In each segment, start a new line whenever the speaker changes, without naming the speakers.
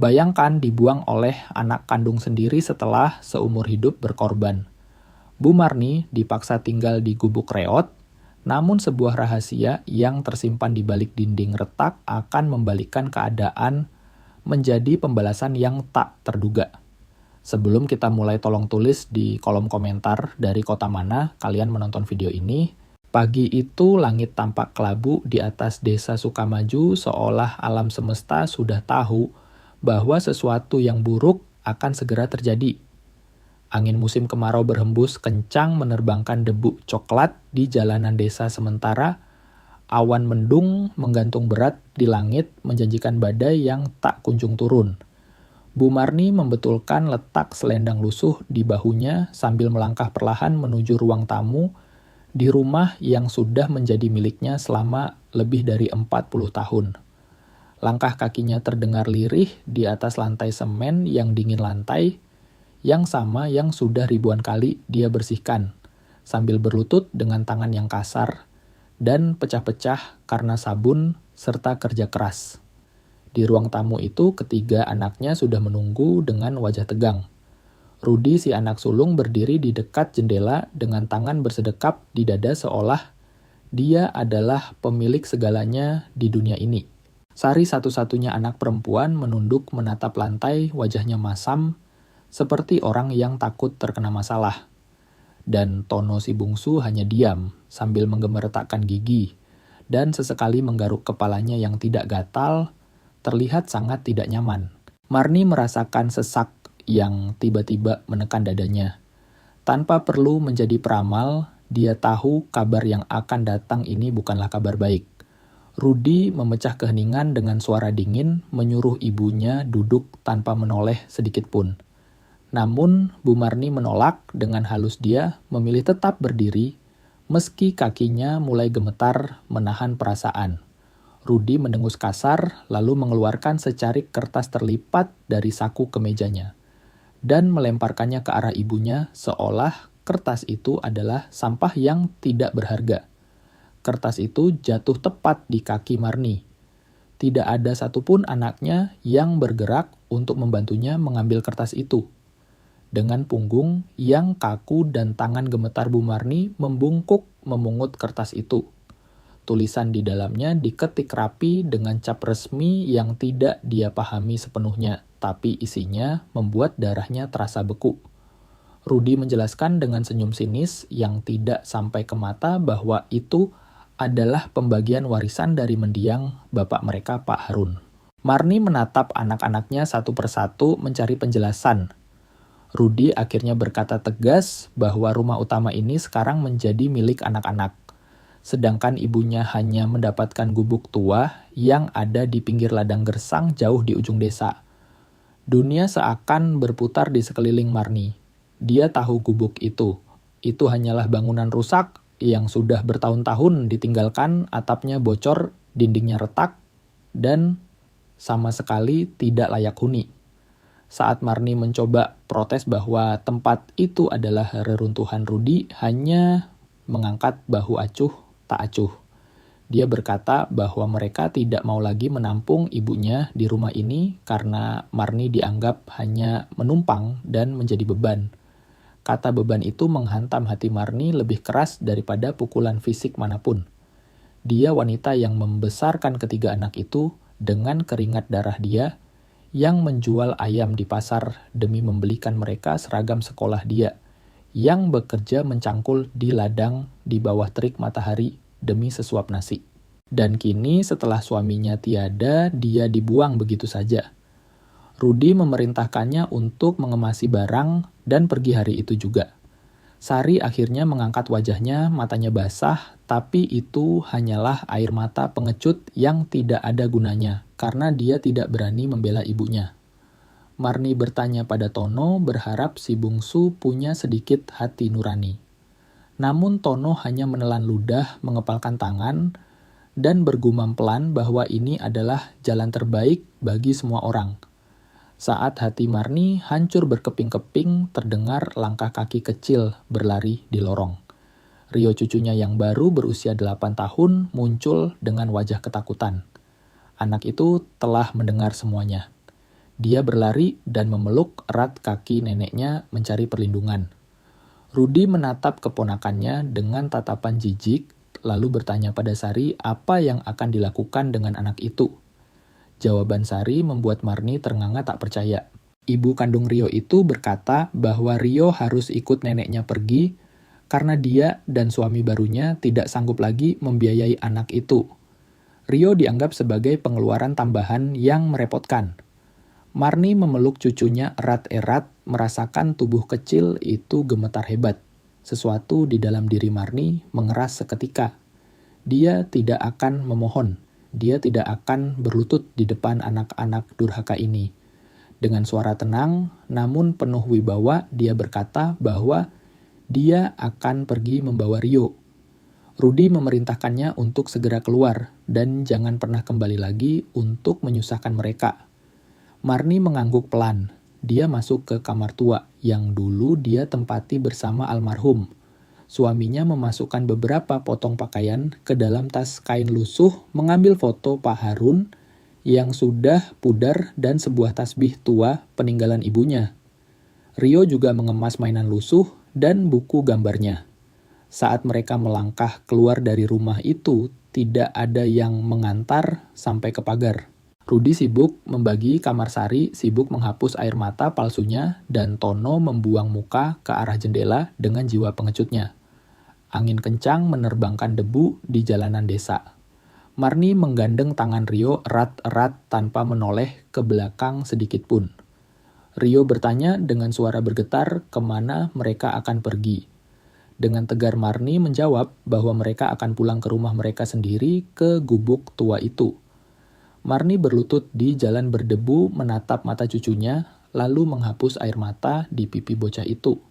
Bayangkan dibuang oleh anak kandung sendiri setelah seumur hidup berkorban. Bu Marni dipaksa tinggal di gubuk reot, namun sebuah rahasia yang tersimpan di balik dinding retak akan membalikkan keadaan menjadi pembalasan yang tak terduga. Sebelum kita mulai, tolong tulis di kolom komentar dari kota mana kalian menonton video ini. Pagi itu langit tampak kelabu di atas desa Sukamaju, seolah alam semesta sudah tahu bahwa sesuatu yang buruk akan segera terjadi. Angin musim kemarau berhembus kencang menerbangkan debu coklat di jalanan desa, sementara awan mendung menggantung berat di langit menjanjikan badai yang tak kunjung turun. Bu Marni membetulkan letak selendang lusuh di bahunya sambil melangkah perlahan menuju ruang tamu di rumah yang sudah menjadi miliknya selama lebih dari 40 tahun. Langkah kakinya terdengar lirih di atas lantai semen yang dingin, lantai yang sama yang sudah ribuan kali dia bersihkan, sambil berlutut dengan tangan yang kasar dan pecah-pecah karena sabun serta kerja keras. Di ruang tamu itu, ketiga anaknya sudah menunggu dengan wajah tegang. Rudi, si anak sulung, berdiri di dekat jendela dengan tangan bersedekap di dada seolah dia adalah pemilik segalanya di dunia ini. Sari, satu-satunya anak perempuan, menunduk menatap lantai, wajahnya masam seperti orang yang takut terkena masalah. Dan Tono, si bungsu, hanya diam sambil menggemeretakkan gigi dan sesekali menggaruk kepalanya yang tidak gatal, terlihat sangat tidak nyaman. Marni merasakan sesak yang tiba-tiba menekan dadanya. Tanpa perlu menjadi peramal, dia tahu kabar yang akan datang ini bukanlah kabar baik. Rudi memecah keheningan dengan suara dingin, menyuruh ibunya duduk tanpa menoleh sedikit pun. Namun, Bu Marni menolak dengan halus. Dia memilih tetap berdiri, meski kakinya mulai gemetar menahan perasaan. Rudi mendengus kasar, lalu mengeluarkan secarik kertas terlipat dari saku kemejanya dan melemparkannya ke arah ibunya, seolah kertas itu adalah sampah yang tidak berharga. Kertas itu jatuh tepat di kaki Marni. Tidak ada satupun anaknya yang bergerak untuk membantunya mengambil kertas itu. Dengan punggung yang kaku dan tangan gemetar, Bu Marni membungkuk memungut kertas itu. Tulisan di dalamnya diketik rapi dengan cap resmi yang tidak dia pahami sepenuhnya, tapi isinya membuat darahnya terasa beku. Rudi menjelaskan dengan senyum sinis yang tidak sampai ke mata bahwa itu adalah pembagian warisan dari mendiang bapak mereka, Pak Harun. Marni menatap anak-anaknya satu persatu mencari penjelasan. Rudi akhirnya berkata tegas bahwa rumah utama ini sekarang menjadi milik anak-anak, sedangkan ibunya hanya mendapatkan gubuk tua yang ada di pinggir ladang gersang jauh di ujung desa. Dunia seakan berputar di sekeliling Marni. Dia tahu gubuk itu hanyalah bangunan rusak yang sudah bertahun-tahun ditinggalkan, atapnya bocor, dindingnya retak, dan sama sekali tidak layak huni. Saat Marni mencoba protes bahwa tempat itu adalah reruntuhan, Rudi hanya mengangkat bahu acuh tak acuh. Dia berkata bahwa mereka tidak mau lagi menampung ibunya di rumah ini karena Marni dianggap hanya menumpang dan menjadi beban. Kata beban itu menghantam hati Marni lebih keras daripada pukulan fisik manapun. Dia wanita yang membesarkan ketiga anak itu dengan keringat darah dia, yang menjual ayam di pasar demi membelikan mereka seragam sekolah dia, yang bekerja mencangkul di ladang di bawah terik matahari demi sesuap nasi. Dan kini setelah suaminya tiada, dia dibuang begitu saja. Rudi memerintahkannya untuk mengemasi barang dan pergi hari itu juga. Sari akhirnya mengangkat wajahnya, matanya basah, tapi itu hanyalah air mata pengecut yang tidak ada gunanya, karena dia tidak berani membela ibunya. Marni bertanya pada Tono, berharap si bungsu punya sedikit hati nurani. Namun Tono hanya menelan ludah, mengepalkan tangan, dan bergumam pelan bahwa ini adalah jalan terbaik bagi semua orang. Saat hati Marni hancur berkeping-keping, terdengar langkah kaki kecil berlari di lorong. Rio, cucunya yang baru berusia 8 tahun, muncul dengan wajah ketakutan. Anak itu telah mendengar semuanya. Dia berlari dan memeluk erat kaki neneknya mencari perlindungan. Rudi menatap keponakannya dengan tatapan jijik, lalu bertanya pada Sari apa yang akan dilakukan dengan anak itu. Jawaban Sari membuat Marni ternganga tak percaya. Ibu kandung Rio itu berkata bahwa Rio harus ikut neneknya pergi karena dia dan suami barunya tidak sanggup lagi membiayai anak itu. Rio dianggap sebagai pengeluaran tambahan yang merepotkan. Marni memeluk cucunya erat-erat, merasakan tubuh kecil itu gemetar hebat. Sesuatu di dalam diri Marni mengeras seketika. Dia tidak akan memohon. Dia tidak akan berlutut di depan anak-anak durhaka ini. Dengan suara tenang, namun penuh wibawa, dia berkata bahwa dia akan pergi membawa Rio. Rudi memerintahkannya untuk segera keluar dan jangan pernah kembali lagi untuk menyusahkan mereka. Marni mengangguk pelan. Dia masuk ke kamar tua yang dulu dia tempati bersama almarhum. Suaminya memasukkan beberapa potong pakaian ke dalam tas kain lusuh, mengambil foto Pak Harun yang sudah pudar dan sebuah tasbih tua peninggalan ibunya. Rio juga mengemas mainan lusuh dan buku gambarnya. Saat mereka melangkah keluar dari rumah itu, tidak ada yang mengantar sampai ke pagar. Rudi sibuk membagi kamar Sari, sibuk menghapus air mata palsunya, dan Tono membuang muka ke arah jendela dengan jiwa pengecutnya. Angin kencang menerbangkan debu di jalanan desa. Marni menggandeng tangan Rio erat-erat tanpa menoleh ke belakang sedikit pun. Rio bertanya dengan suara bergetar kemana mereka akan pergi. Dengan tegar Marni menjawab bahwa mereka akan pulang ke rumah mereka sendiri ke gubuk tua itu. Marni berlutut di jalan berdebu menatap mata cucunya, lalu menghapus air mata di pipi bocah itu.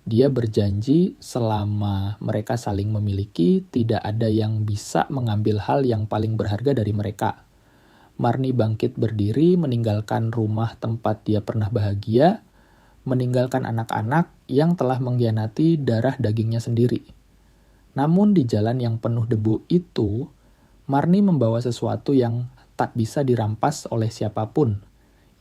Dia berjanji selama mereka saling memiliki, tidak ada yang bisa mengambil hal yang paling berharga dari mereka. Marni bangkit berdiri meninggalkan rumah tempat dia pernah bahagia, meninggalkan anak-anak yang telah mengkhianati darah dagingnya sendiri. Namun di jalan yang penuh debu itu, Marni membawa sesuatu yang tak bisa dirampas oleh siapapun,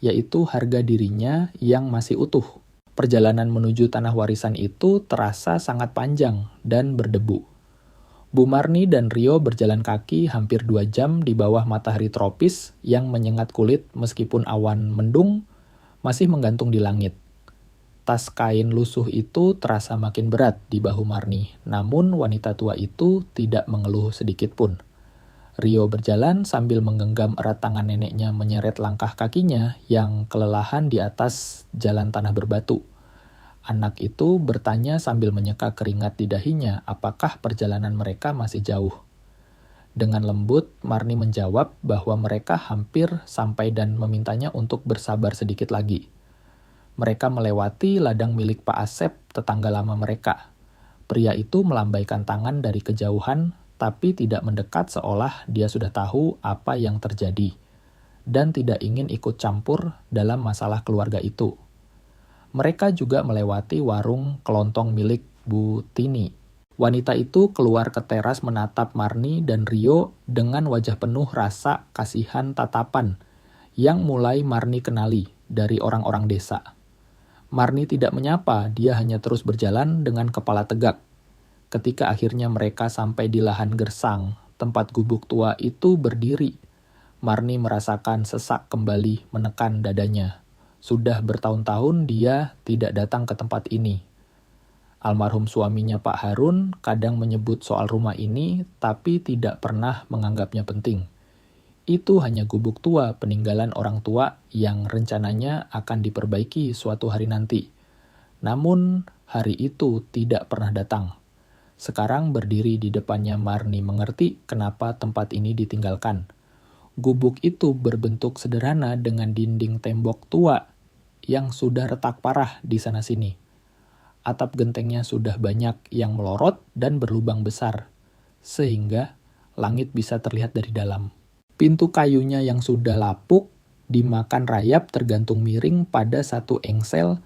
yaitu harga dirinya yang masih utuh. Perjalanan menuju tanah warisan itu terasa sangat panjang dan berdebu. Bu Marni dan Rio berjalan kaki hampir 2 jam di bawah matahari tropis yang menyengat kulit meskipun awan mendung masih menggantung di langit. Tas kain lusuh itu terasa makin berat di bahu Marni, namun wanita tua itu tidak mengeluh sedikit pun. Rio berjalan sambil menggenggam erat tangan neneknya menyeret langkah kakinya yang kelelahan di atas jalan tanah berbatu. Anak itu bertanya sambil menyeka keringat di dahinya apakah perjalanan mereka masih jauh. Dengan lembut, Marni menjawab bahwa mereka hampir sampai dan memintanya untuk bersabar sedikit lagi. Mereka melewati ladang milik Pak Asep, tetangga lama mereka. Pria itu melambaikan tangan dari kejauhan, tapi tidak mendekat seolah dia sudah tahu apa yang terjadi, dan tidak ingin ikut campur dalam masalah keluarga itu. Mereka juga melewati warung kelontong milik Bu Tini. Wanita itu keluar ke teras menatap Marni dan Rio dengan wajah penuh rasa kasihan tatapan, yang mulai Marni kenali dari orang-orang desa. Marni tidak menyapa, dia hanya terus berjalan dengan kepala tegak. Ketika akhirnya mereka sampai di lahan gersang, tempat gubuk tua itu berdiri. Marni merasakan sesak kembali menekan dadanya. Sudah bertahun-tahun dia tidak datang ke tempat ini. Almarhum suaminya Pak Harun kadang menyebut soal rumah ini, tapi tidak pernah menganggapnya penting. Itu hanya gubuk tua peninggalan orang tua yang rencananya akan diperbaiki suatu hari nanti. Namun, hari itu tidak pernah datang. Sekarang berdiri di depannya Marni mengerti kenapa tempat ini ditinggalkan. Gubuk itu berbentuk sederhana dengan dinding tembok tua yang sudah retak parah di sana-sini. Atap gentengnya sudah banyak yang melorot dan berlubang besar, sehingga langit bisa terlihat dari dalam. Pintu kayunya yang sudah lapuk dimakan rayap tergantung miring pada satu engsel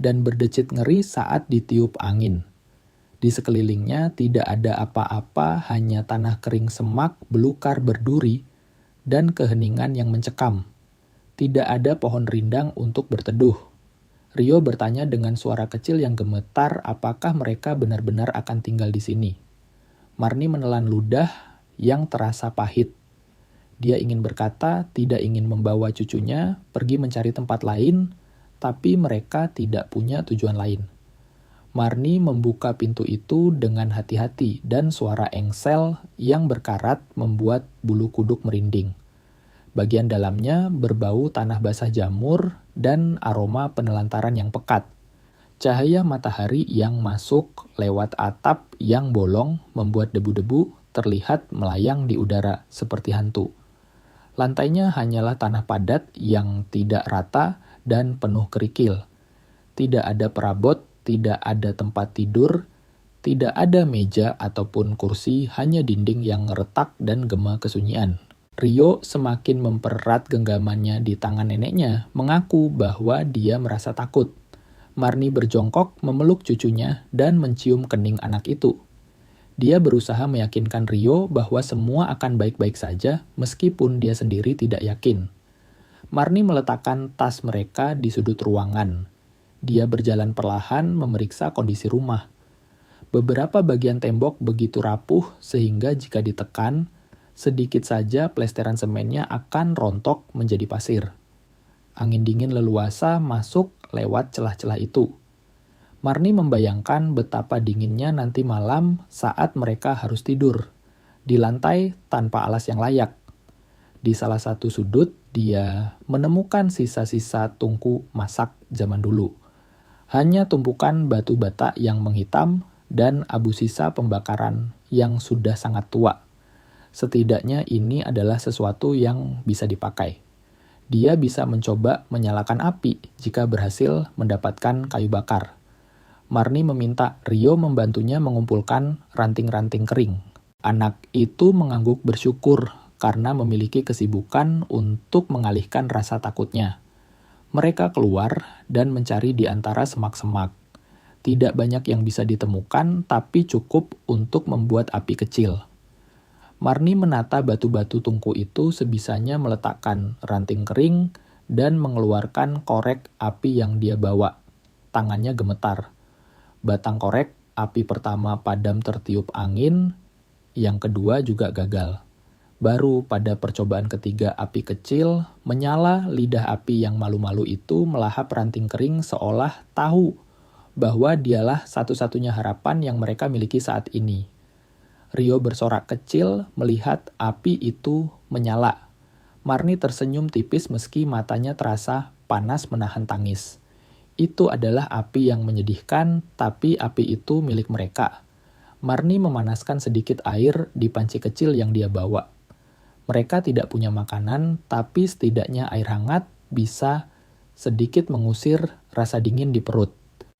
dan berdecit ngeri saat ditiup angin. Di sekelilingnya tidak ada apa-apa, hanya tanah kering semak belukar berduri dan keheningan yang mencekam. Tidak ada pohon rindang untuk berteduh. Rio bertanya dengan suara kecil yang gemetar apakah mereka benar-benar akan tinggal di sini. Marni menelan ludah yang terasa pahit. Dia ingin berkata tidak ingin membawa cucunya pergi mencari tempat lain, tapi mereka tidak punya tujuan lain. Marni membuka pintu itu dengan hati-hati dan suara engsel yang berkarat membuat bulu kuduk merinding. Bagian dalamnya berbau tanah basah jamur dan aroma penelantaran yang pekat. Cahaya matahari yang masuk lewat atap yang bolong membuat debu-debu terlihat melayang di udara seperti hantu. Lantainya hanyalah tanah padat yang tidak rata dan penuh kerikil. Tidak ada perabot, tidak ada tempat tidur, tidak ada meja ataupun kursi, hanya dinding yang retak dan gema kesunyian. Rio semakin mempererat genggamannya di tangan neneknya, mengaku bahwa dia merasa takut. Marni berjongkok memeluk cucunya dan mencium kening anak itu. Dia berusaha meyakinkan Rio bahwa semua akan baik-baik saja meskipun dia sendiri tidak yakin. Marni meletakkan tas mereka di sudut ruangan. Dia berjalan perlahan memeriksa kondisi rumah. Beberapa bagian tembok begitu rapuh sehingga jika ditekan, sedikit saja plesteran semennya akan rontok menjadi pasir. Angin dingin leluasa masuk lewat celah-celah itu. Marni membayangkan betapa dinginnya nanti malam saat mereka harus tidur, di lantai tanpa alas yang layak. Di salah satu sudut, dia menemukan sisa-sisa tungku masak zaman dulu. Hanya tumpukan batu bata yang menghitam dan abu sisa pembakaran yang sudah sangat tua. Setidaknya ini adalah sesuatu yang bisa dipakai. Dia bisa mencoba menyalakan api jika berhasil mendapatkan kayu bakar. Marni meminta Rio membantunya mengumpulkan ranting-ranting kering. Anak itu mengangguk bersyukur karena memiliki kesibukan untuk mengalihkan rasa takutnya. Mereka keluar dan mencari di antara semak-semak. Tidak banyak yang bisa ditemukan, tapi cukup untuk membuat api kecil. Marni menata batu-batu tungku itu sebisanya meletakkan ranting kering dan mengeluarkan korek api yang dia bawa. Tangannya gemetar. Batang korek api pertama padam tertiup angin, yang kedua juga gagal. Baru pada percobaan ketiga api kecil, menyala lidah api yang malu-malu itu melahap ranting kering seolah tahu bahwa dialah satu-satunya harapan yang mereka miliki saat ini. Rio bersorak kecil melihat api itu menyala. Marni tersenyum tipis meski matanya terasa panas menahan tangis. Itu adalah api yang menyedihkan, tapi api itu milik mereka. Marni memanaskan sedikit air di panci kecil yang dia bawa. Mereka tidak punya makanan, tapi setidaknya air hangat bisa sedikit mengusir rasa dingin di perut.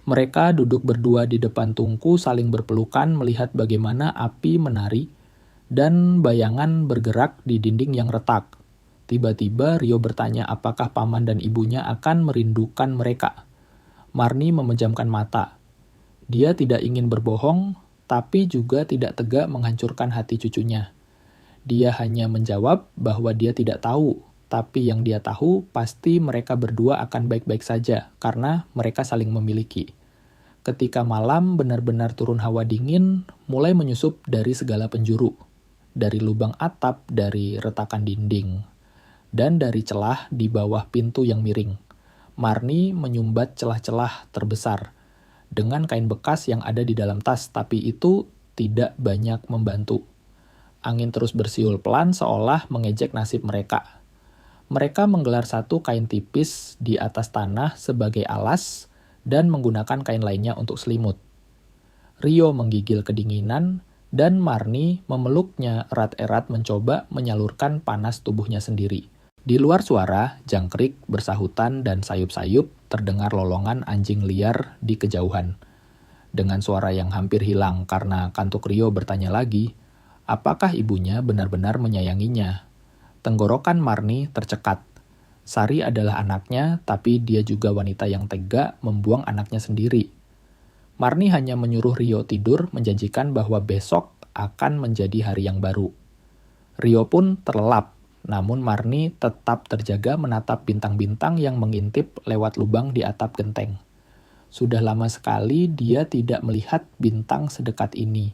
Mereka duduk berdua di depan tungku saling berpelukan melihat bagaimana api menari dan bayangan bergerak di dinding yang retak. Tiba-tiba Rio bertanya apakah paman dan ibunya akan merindukan mereka. Marni memejamkan mata. Dia tidak ingin berbohong, tapi juga tidak tega menghancurkan hati cucunya. Dia hanya menjawab bahwa dia tidak tahu, tapi yang dia tahu pasti mereka berdua akan baik-baik saja karena mereka saling memiliki. Ketika malam benar-benar turun hawa dingin, mulai menyusup dari segala penjuru. Dari lubang atap, dari retakan dinding, dan dari celah di bawah pintu yang miring. Marni menyumbat celah-celah terbesar dengan kain bekas yang ada di dalam tas, tapi itu tidak banyak membantu. Angin terus bersiul pelan seolah mengejek nasib mereka. Mereka menggelar satu kain tipis di atas tanah sebagai alas dan menggunakan kain lainnya untuk selimut. Rio menggigil kedinginan dan Marni memeluknya erat-erat mencoba menyalurkan panas tubuhnya sendiri. Di luar suara, jangkrik, bersahutan, dan sayup-sayup terdengar lolongan anjing liar di kejauhan. Dengan suara yang hampir hilang karena kantuk Rio bertanya lagi, apakah ibunya benar-benar menyayanginya? Tenggorokan Marni tercekat. Sari adalah anaknya, tapi dia juga wanita yang tega membuang anaknya sendiri. Marni hanya menyuruh Rio tidur, menjanjikan bahwa besok akan menjadi hari yang baru. Rio pun terlelap. namun Marni tetap terjaga menatap bintang-bintang yang mengintip lewat lubang di atap genteng. Sudah lama sekali dia tidak melihat bintang sedekat ini.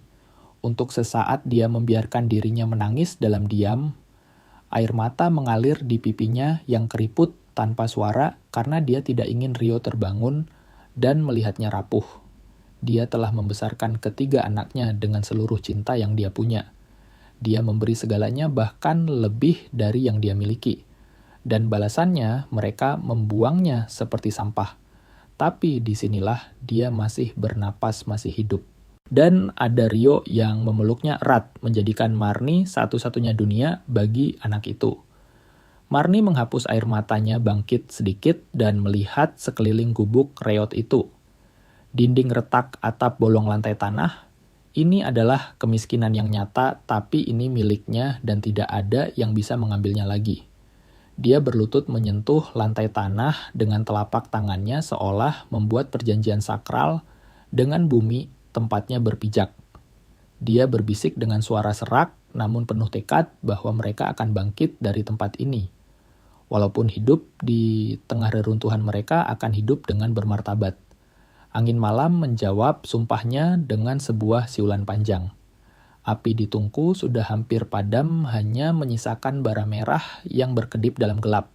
Untuk sesaat dia membiarkan dirinya menangis dalam diam. Air mata mengalir di pipinya yang keriput tanpa suara karena dia tidak ingin Rio terbangun dan melihatnya rapuh. Dia telah membesarkan ketiga anaknya dengan seluruh cinta yang dia punya. Dia memberi segalanya bahkan lebih dari yang dia miliki. Dan balasannya mereka membuangnya seperti sampah. Tapi disinilah dia masih bernapas, masih hidup. Dan ada Rio yang memeluknya erat, menjadikan Marni satu-satunya dunia bagi anak itu. Marni menghapus air matanya bangkit sedikit dan melihat sekeliling gubuk reot itu. Dinding retak atap bolong lantai tanah, ini adalah kemiskinan yang nyata, tapi ini miliknya dan tidak ada yang bisa mengambilnya lagi. Dia berlutut menyentuh lantai tanah dengan telapak tangannya seolah membuat perjanjian sakral dengan bumi tempatnya berpijak. Dia berbisik dengan suara serak namun penuh tekad bahwa mereka akan bangkit dari tempat ini. Walaupun hidup di tengah reruntuhan mereka akan hidup dengan bermartabat. Angin malam menjawab sumpahnya dengan sebuah siulan panjang. Api di tungku sudah hampir padam, hanya menyisakan bara merah yang berkedip dalam gelap.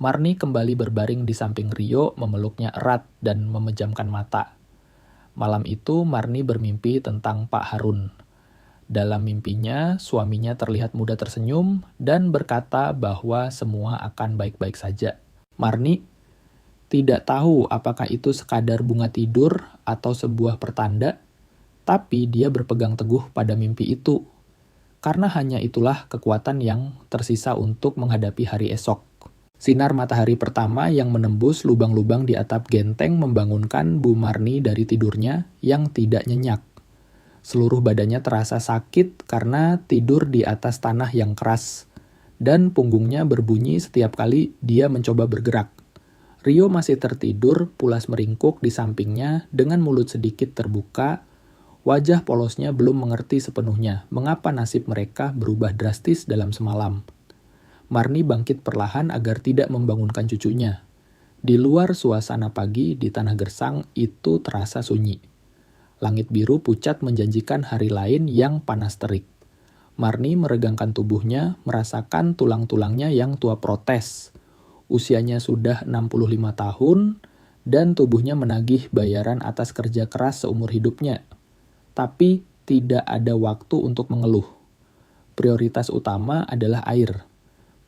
Marni kembali berbaring di samping Rio, memeluknya erat dan memejamkan mata. Malam itu Marni bermimpi tentang Pak Harun. Dalam mimpinya, suaminya terlihat muda tersenyum dan berkata bahwa semua akan baik-baik saja. Marni tidak tahu apakah itu sekadar bunga tidur atau sebuah pertanda, tapi dia berpegang teguh pada mimpi itu, karena hanya itulah kekuatan yang tersisa untuk menghadapi hari esok. Sinar matahari pertama yang menembus lubang-lubang di atap genteng membangunkan Bu Marni dari tidurnya yang tidak nyenyak. Seluruh badannya terasa sakit karena tidur di atas tanah yang keras, dan punggungnya berbunyi setiap kali dia mencoba bergerak. Rio masih tertidur, pulas meringkuk di sampingnya dengan mulut sedikit terbuka. Wajah polosnya belum mengerti sepenuhnya mengapa nasib mereka berubah drastis dalam semalam. Marni bangkit perlahan agar tidak membangunkan cucunya. Di luar suasana pagi di tanah gersang itu terasa sunyi. Langit biru pucat menjanjikan hari lain yang panas terik. Marni meregangkan tubuhnya, merasakan tulang-tulangnya yang tua protes. Usianya sudah 65 tahun dan tubuhnya menagih bayaran atas kerja keras seumur hidupnya. Tapi tidak ada waktu untuk mengeluh. Prioritas utama adalah air.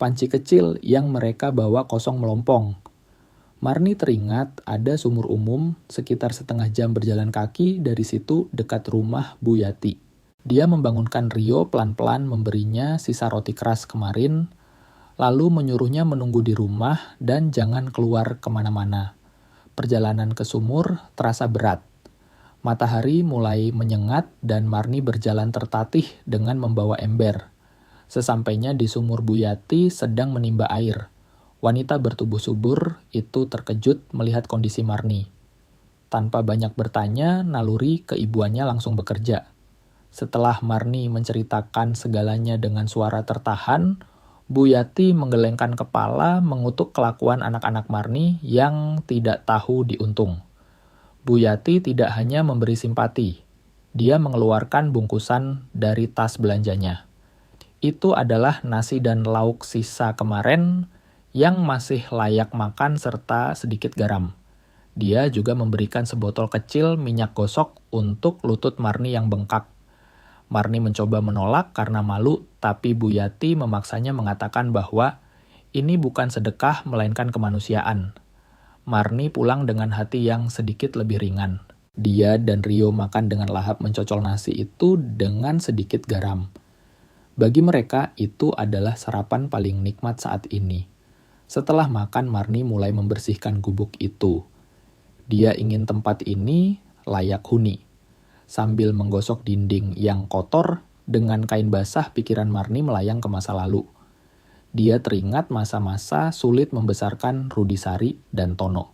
Panci kecil yang mereka bawa kosong melompong. Marni teringat ada sumur umum sekitar setengah jam berjalan kaki dari situ dekat rumah Bu Yati. Dia membangunkan Rio pelan-pelan memberinya sisa roti keras kemarin, lalu menyuruhnya menunggu di rumah dan jangan keluar kemana-mana. Perjalanan ke sumur terasa berat. Matahari mulai menyengat dan Marni berjalan tertatih dengan membawa ember. Sesampainya di sumur Bu Yati sedang menimba air. Wanita bertubuh subur itu terkejut melihat kondisi Marni. Tanpa banyak bertanya, naluri keibuannya langsung bekerja. Setelah Marni menceritakan segalanya dengan suara tertahan, Bu Yati menggelengkan kepala mengutuk kelakuan anak-anak Marni yang tidak tahu diuntung. Bu Yati tidak hanya memberi simpati, dia mengeluarkan bungkusan dari tas belanjanya. Itu adalah nasi dan lauk sisa kemarin yang masih layak makan serta sedikit garam. Dia juga memberikan sebotol kecil minyak gosok untuk lutut Marni yang bengkak. Marni mencoba menolak karena malu, tapi Bu Yati memaksanya mengatakan bahwa ini bukan sedekah melainkan kemanusiaan. Marni pulang dengan hati yang sedikit lebih ringan. Dia dan Rio makan dengan lahap mencocol nasi itu dengan sedikit garam. Bagi mereka, itu adalah sarapan paling nikmat saat ini. Setelah makan, Marni mulai membersihkan gubuk itu. Dia ingin tempat ini layak huni. Sambil menggosok dinding yang kotor, dengan kain basah pikiran Marni melayang ke masa lalu. Dia teringat masa-masa sulit membesarkan Rudi Sari dan Tono.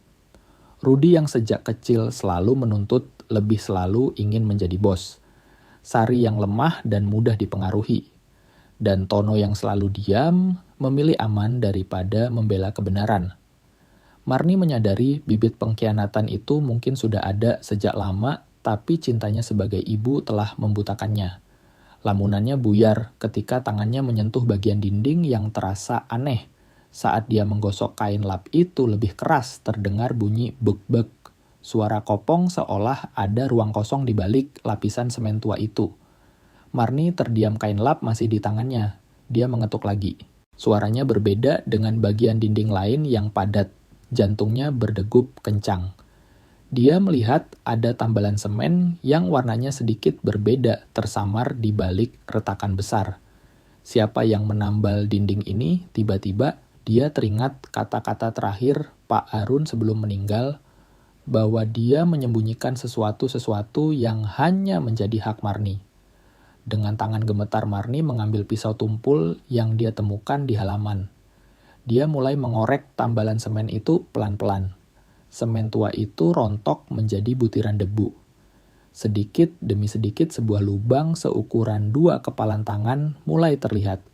Rudi yang sejak kecil selalu menuntut lebih selalu ingin menjadi bos. Sari yang lemah dan mudah dipengaruhi. Dan Tono yang selalu diam, memilih aman daripada membela kebenaran. Marni menyadari bibit pengkhianatan itu mungkin sudah ada sejak lama, tapi cintanya sebagai ibu telah membutakannya. Lamunannya buyar ketika tangannya menyentuh bagian dinding yang terasa aneh. Saat dia menggosok kain lap itu lebih keras, terdengar bunyi bek-bek. Suara kopong seolah ada ruang kosong di balik lapisan semen tua itu. Marni terdiam, kain lap masih di tangannya. Dia mengetuk lagi. Suaranya berbeda dengan bagian dinding lain yang padat. Jantungnya berdegup kencang. Dia melihat ada tambalan semen yang warnanya sedikit berbeda tersamar di balik retakan besar. Siapa yang menambal dinding ini? Tiba-tiba dia teringat kata-kata terakhir Pak Harun sebelum meninggal, bahwa dia menyembunyikan sesuatu-sesuatu yang hanya menjadi hak Marni. Dengan tangan gemetar, Marni mengambil pisau tumpul yang dia temukan di halaman. Dia mulai mengorek tambalan semen itu pelan-pelan. Semen tua itu rontok menjadi butiran debu. Sedikit demi sedikit sebuah lubang seukuran 2 kepalan tangan mulai terlihat.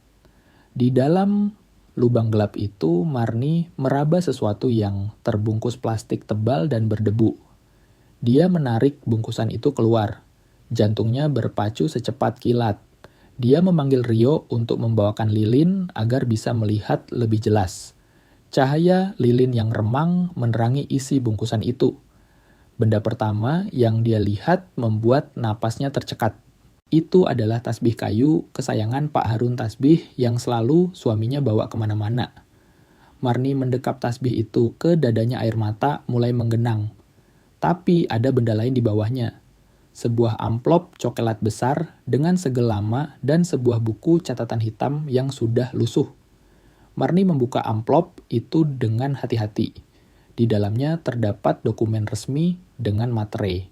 Di dalam lubang gelap itu, Marni meraba sesuatu yang terbungkus plastik tebal dan berdebu. Dia menarik bungkusan itu keluar. Jantungnya berpacu secepat kilat. Dia memanggil Rio untuk membawakan lilin agar bisa melihat lebih jelas. Cahaya lilin yang remang menerangi isi bungkusan itu. Benda pertama yang dia lihat membuat napasnya tercekat. Itu adalah tasbih kayu kesayangan Pak Harun Tasbih yang selalu suaminya bawa kemana-mana. Marni mendekap tasbih itu ke dadanya, air mata mulai menggenang. Tapi ada benda lain di bawahnya. Sebuah amplop coklat besar dengan segel lama dan sebuah buku catatan hitam yang sudah lusuh. Marni membuka amplop itu dengan hati-hati. Di dalamnya terdapat dokumen resmi dengan materai.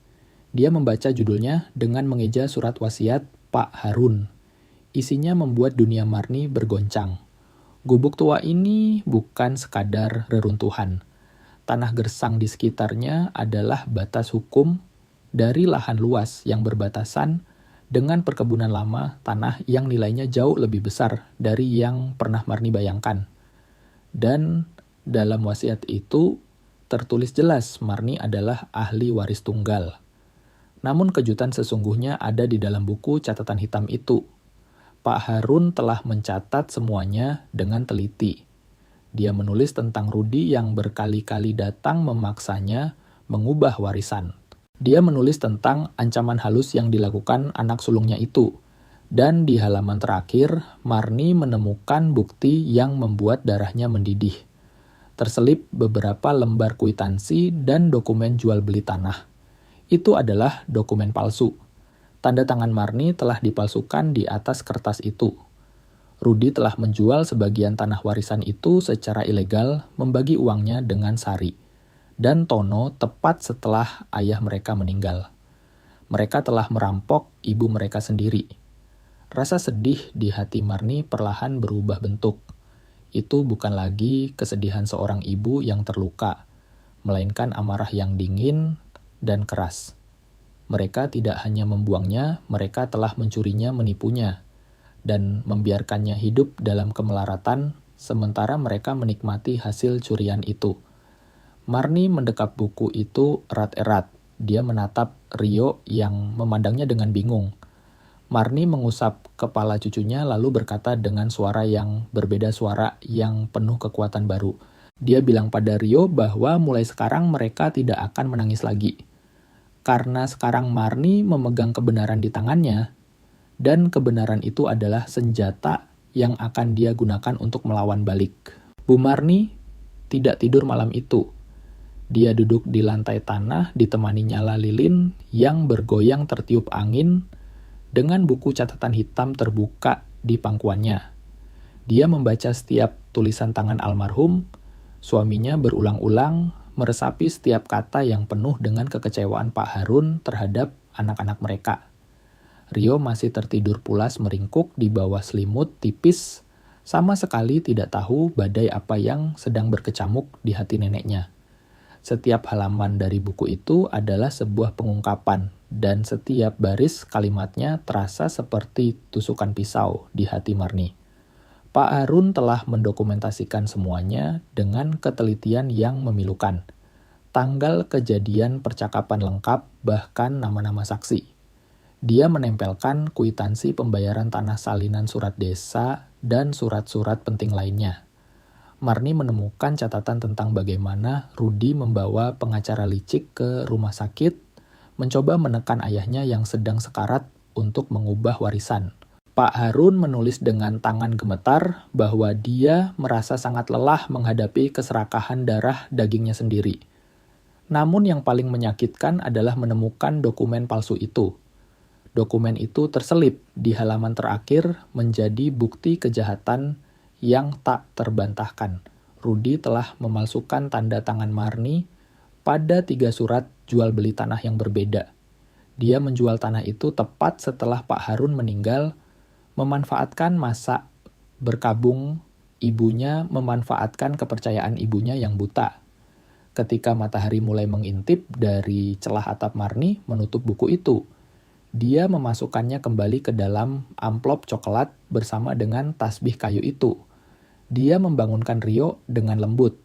Dia membaca judulnya dengan mengeja surat wasiat Pak Harun. Isinya membuat dunia Marni bergoncang. Gubuk tua ini bukan sekadar reruntuhan. Tanah gersang di sekitarnya adalah batas hukum dari lahan luas yang berbatasan dengan perkebunan lama, tanah yang nilainya jauh lebih besar dari yang pernah Marni bayangkan. Dan dalam wasiat itu tertulis jelas Marni adalah ahli waris tunggal. Namun kejutan sesungguhnya ada di dalam buku catatan hitam itu. Pak Harun telah mencatat semuanya dengan teliti. Dia menulis tentang Rudi yang berkali-kali datang memaksanya mengubah warisan. Dia menulis tentang ancaman halus yang dilakukan anak sulungnya itu. Dan di halaman terakhir, Marni menemukan bukti yang membuat darahnya mendidih. Terselip beberapa lembar kwitansi dan dokumen jual beli tanah. Itu adalah dokumen palsu. Tanda tangan Marni telah dipalsukan di atas kertas itu. Rudi telah menjual sebagian tanah warisan itu secara ilegal, membagi uangnya dengan Sari dan Tono tepat setelah ayah mereka meninggal. Mereka telah merampok ibu mereka sendiri. Rasa sedih di hati Marni perlahan berubah bentuk. Itu bukan lagi kesedihan seorang ibu yang terluka, melainkan amarah yang dingin dan keras. Mereka tidak hanya membuangnya, mereka telah mencurinya, menipunya, dan membiarkannya hidup dalam kemelaratan, sementara mereka menikmati hasil curian itu. Marni mendekap buku itu erat-erat. Dia menatap Rio yang memandangnya dengan bingung. Marni mengusap kepala cucunya lalu berkata dengan suara yang berbeda, suara yang penuh kekuatan baru. Dia bilang pada Rio bahwa mulai sekarang mereka tidak akan menangis lagi. Karena sekarang Marni memegang kebenaran di tangannya, dan kebenaran itu adalah senjata yang akan dia gunakan untuk melawan balik. Bu Marni tidak tidur malam itu. Dia duduk di lantai tanah ditemani nyala lilin yang bergoyang tertiup angin dengan buku catatan hitam terbuka di pangkuannya. Dia membaca setiap tulisan tangan almarhum. Suaminya berulang-ulang meresapi setiap kata yang penuh dengan kekecewaan Pak Harun terhadap anak-anak mereka. Rio masih tertidur pulas meringkuk di bawah selimut tipis, sama sekali tidak tahu badai apa yang sedang berkecamuk di hati neneknya. Setiap halaman dari buku itu adalah sebuah pengungkapan, dan setiap baris kalimatnya terasa seperti tusukan pisau di hati Marni. Pak Harun telah mendokumentasikan semuanya dengan ketelitian yang memilukan. Tanggal kejadian percakapan lengkap, bahkan nama-nama saksi. Dia menempelkan kwitansi pembayaran tanah salinan surat desa dan surat-surat penting lainnya. Marni menemukan catatan tentang bagaimana Rudi membawa pengacara licik ke rumah sakit, mencoba menekan ayahnya yang sedang sekarat untuk mengubah warisan. Pak Harun menulis dengan tangan gemetar bahwa dia merasa sangat lelah menghadapi keserakahan darah dagingnya sendiri. Namun yang paling menyakitkan adalah menemukan dokumen palsu itu. Dokumen itu terselip di halaman terakhir menjadi bukti kejahatan yang tak terbantahkan. Rudi telah memalsukan tanda tangan Marni pada 3 surat jual beli tanah yang berbeda. Dia menjual tanah itu tepat setelah Pak Harun meninggal, memanfaatkan masa berkabung ibunya, memanfaatkan kepercayaan ibunya yang buta. Ketika matahari mulai mengintip dari celah atap Marni menutup buku itu, dia memasukkannya kembali ke dalam amplop coklat bersama dengan tasbih kayu itu. Dia membangunkan Rio dengan lembut.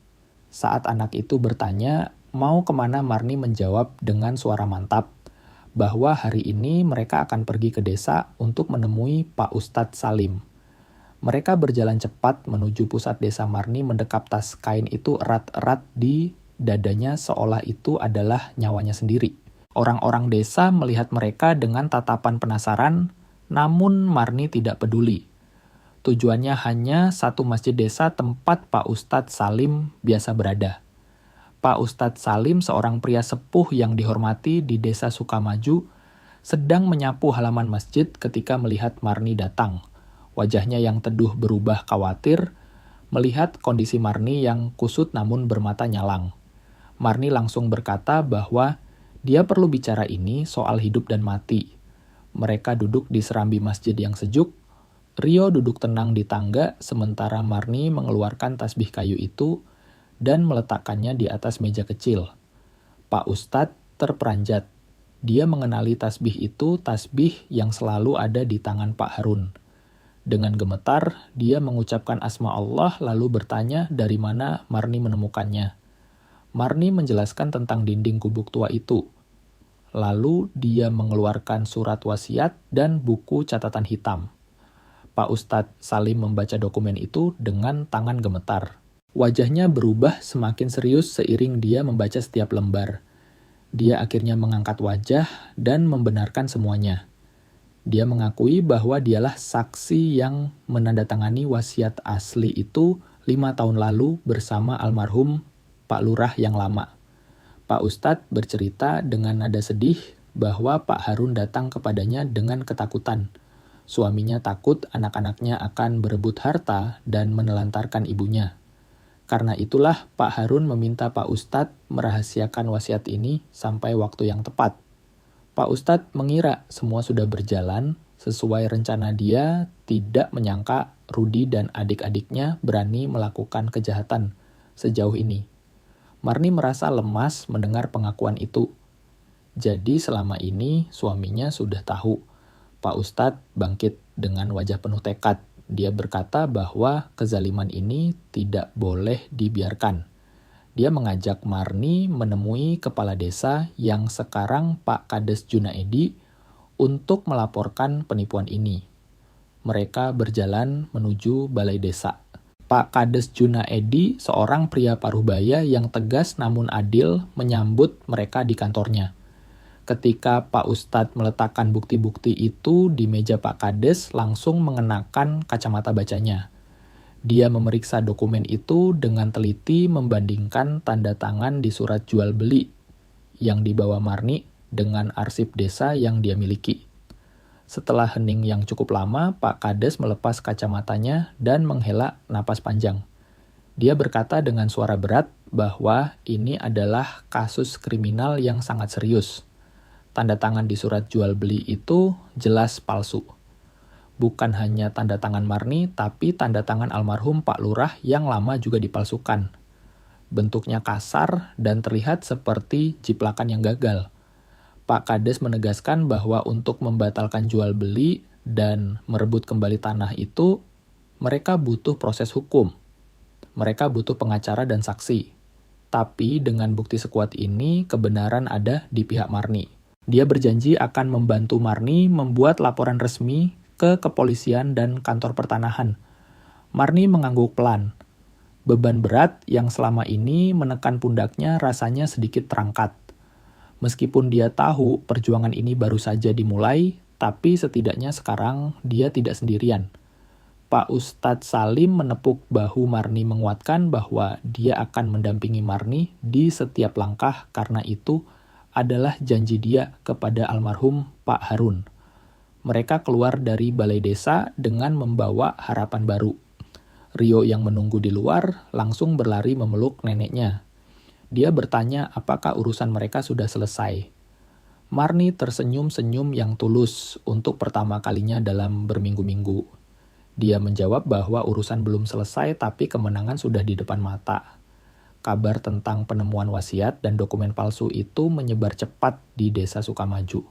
Saat anak itu bertanya mau kemana, Marni menjawab dengan suara mantap bahwa hari ini mereka akan pergi ke desa untuk menemui Pak Ustadz Salim. Mereka berjalan cepat menuju pusat desa. Marni mendekap tas kain itu erat-erat di dadanya seolah itu adalah nyawanya sendiri. Orang-orang desa melihat mereka dengan tatapan penasaran, namun Marni tidak peduli. Tujuannya hanya satu masjid desa tempat Pak Ustadz Salim biasa berada. Pak Ustadz Salim, seorang pria sepuh yang dihormati di desa Sukamaju, sedang menyapu halaman masjid ketika melihat Marni datang. Wajahnya yang teduh berubah khawatir, melihat kondisi Marni yang kusut namun bermata nyalang. Marni langsung berkata bahwa dia perlu bicara ini soal hidup dan mati. Mereka duduk di serambi masjid yang sejuk. Rio duduk tenang di tangga, sementara Marni mengeluarkan tasbih kayu itu dan meletakkannya di atas meja kecil. Pak Ustadz terperanjat. Dia mengenali tasbih itu, tasbih yang selalu ada di tangan Pak Harun. Dengan gemetar, dia mengucapkan asma Allah lalu bertanya dari mana Marni menemukannya. Marni menjelaskan tentang dinding gubuk tua itu. Lalu dia mengeluarkan surat wasiat dan buku catatan hitam. Pak Ustadz Salim membaca dokumen itu dengan tangan gemetar. Wajahnya berubah semakin serius seiring dia membaca setiap lembar. Dia akhirnya mengangkat wajah dan membenarkan semuanya. Dia mengakui bahwa dialah saksi yang menandatangani wasiat asli itu 5 tahun lalu bersama almarhum Pak Lurah yang lama. Pak Ustadz bercerita dengan nada sedih bahwa Pak Harun datang kepadanya dengan ketakutan. Suaminya takut anak-anaknya akan berebut harta dan menelantarkan ibunya. Karena itulah Pak Harun meminta Pak Ustadz merahasiakan wasiat ini sampai waktu yang tepat. Pak Ustadz mengira semua sudah berjalan sesuai rencana. Dia tidak menyangka Rudi dan adik-adiknya berani melakukan kejahatan sejauh ini. Marni merasa lemas mendengar pengakuan itu. Jadi selama ini suaminya sudah tahu. Pak Ustadz bangkit dengan wajah penuh tekad. Dia berkata bahwa kezaliman ini tidak boleh dibiarkan. Dia mengajak Marni menemui kepala desa yang sekarang Pak Kades Junaedi untuk melaporkan penipuan ini. Mereka berjalan menuju balai desa. Pak Kades Junaedi, seorang pria paruhbaya yang tegas namun adil, menyambut mereka di kantornya. Ketika Pak Ustadz meletakkan bukti-bukti itu di meja Pak Kades, langsung mengenakan kacamata bacanya. Dia memeriksa dokumen itu dengan teliti, membandingkan tanda tangan di surat jual beli yang dibawa Marni dengan arsip desa yang dia miliki. Setelah hening yang cukup lama, Pak Kades melepas kacamatanya dan menghela napas panjang. Dia berkata dengan suara berat bahwa ini adalah kasus kriminal yang sangat serius. Tanda tangan di surat jual beli itu jelas palsu. Bukan hanya tanda tangan Marni, tapi tanda tangan almarhum Pak Lurah yang lama juga dipalsukan. Bentuknya kasar dan terlihat seperti jiplakan yang gagal. Pak Kades menegaskan bahwa untuk membatalkan jual beli dan merebut kembali tanah itu, mereka butuh proses hukum. Mereka butuh pengacara dan saksi. Tapi dengan bukti sekuat ini, kebenaran ada di pihak Marni. Dia berjanji akan membantu Marni membuat laporan resmi ke kepolisian dan kantor pertanahan. Marni mengangguk pelan. Beban berat yang selama ini menekan pundaknya rasanya sedikit terangkat. Meskipun dia tahu perjuangan ini baru saja dimulai, tapi setidaknya sekarang dia tidak sendirian. Pak Ustadz Salim menepuk bahu Marni menguatkan bahwa dia akan mendampingi Marni di setiap langkah karena itu adalah janji dia kepada almarhum Pak Harun. Mereka keluar dari balai desa dengan membawa harapan baru. Rio yang menunggu di luar langsung berlari memeluk neneknya. Dia bertanya apakah urusan mereka sudah selesai. Marni tersenyum-senyum yang tulus untuk pertama kalinya dalam berminggu-minggu. Dia menjawab bahwa urusan belum selesai tapi kemenangan sudah di depan mata. Kabar tentang penemuan wasiat dan dokumen palsu itu menyebar cepat di desa Sukamaju.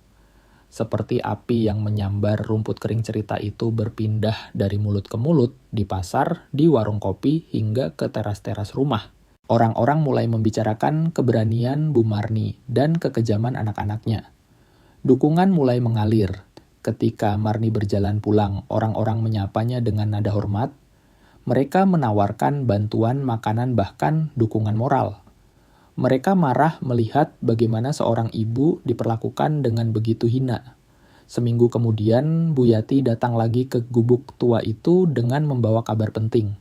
Seperti api yang menyambar rumput kering cerita itu berpindah dari mulut ke mulut, di pasar, di warung kopi, hingga ke teras-teras rumah. Orang-orang mulai membicarakan keberanian Bu Marni dan kekejaman anak-anaknya. Dukungan mulai mengalir. Ketika Marni berjalan pulang, orang-orang menyapanya dengan nada hormat. Mereka menawarkan bantuan makanan bahkan dukungan moral. Mereka marah melihat bagaimana seorang ibu diperlakukan dengan begitu hina. Seminggu kemudian, Bu Yati datang lagi ke gubuk tua itu dengan membawa kabar penting.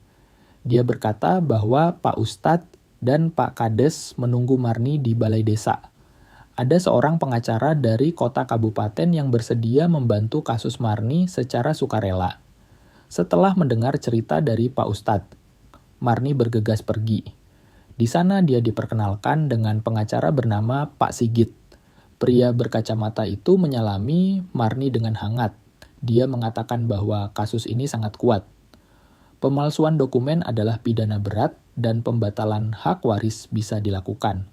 Dia berkata bahwa Pak Ustadz dan Pak Kades menunggu Marni di balai desa. Ada seorang pengacara dari kota kabupaten yang bersedia membantu kasus Marni secara sukarela. Setelah mendengar cerita dari Pak Ustadz, Marni bergegas pergi. Di sana dia diperkenalkan dengan pengacara bernama Pak Sigit. Pria berkacamata itu menyalami Marni dengan hangat. Dia mengatakan bahwa kasus ini sangat kuat. Pemalsuan dokumen adalah pidana berat dan pembatalan hak waris bisa dilakukan.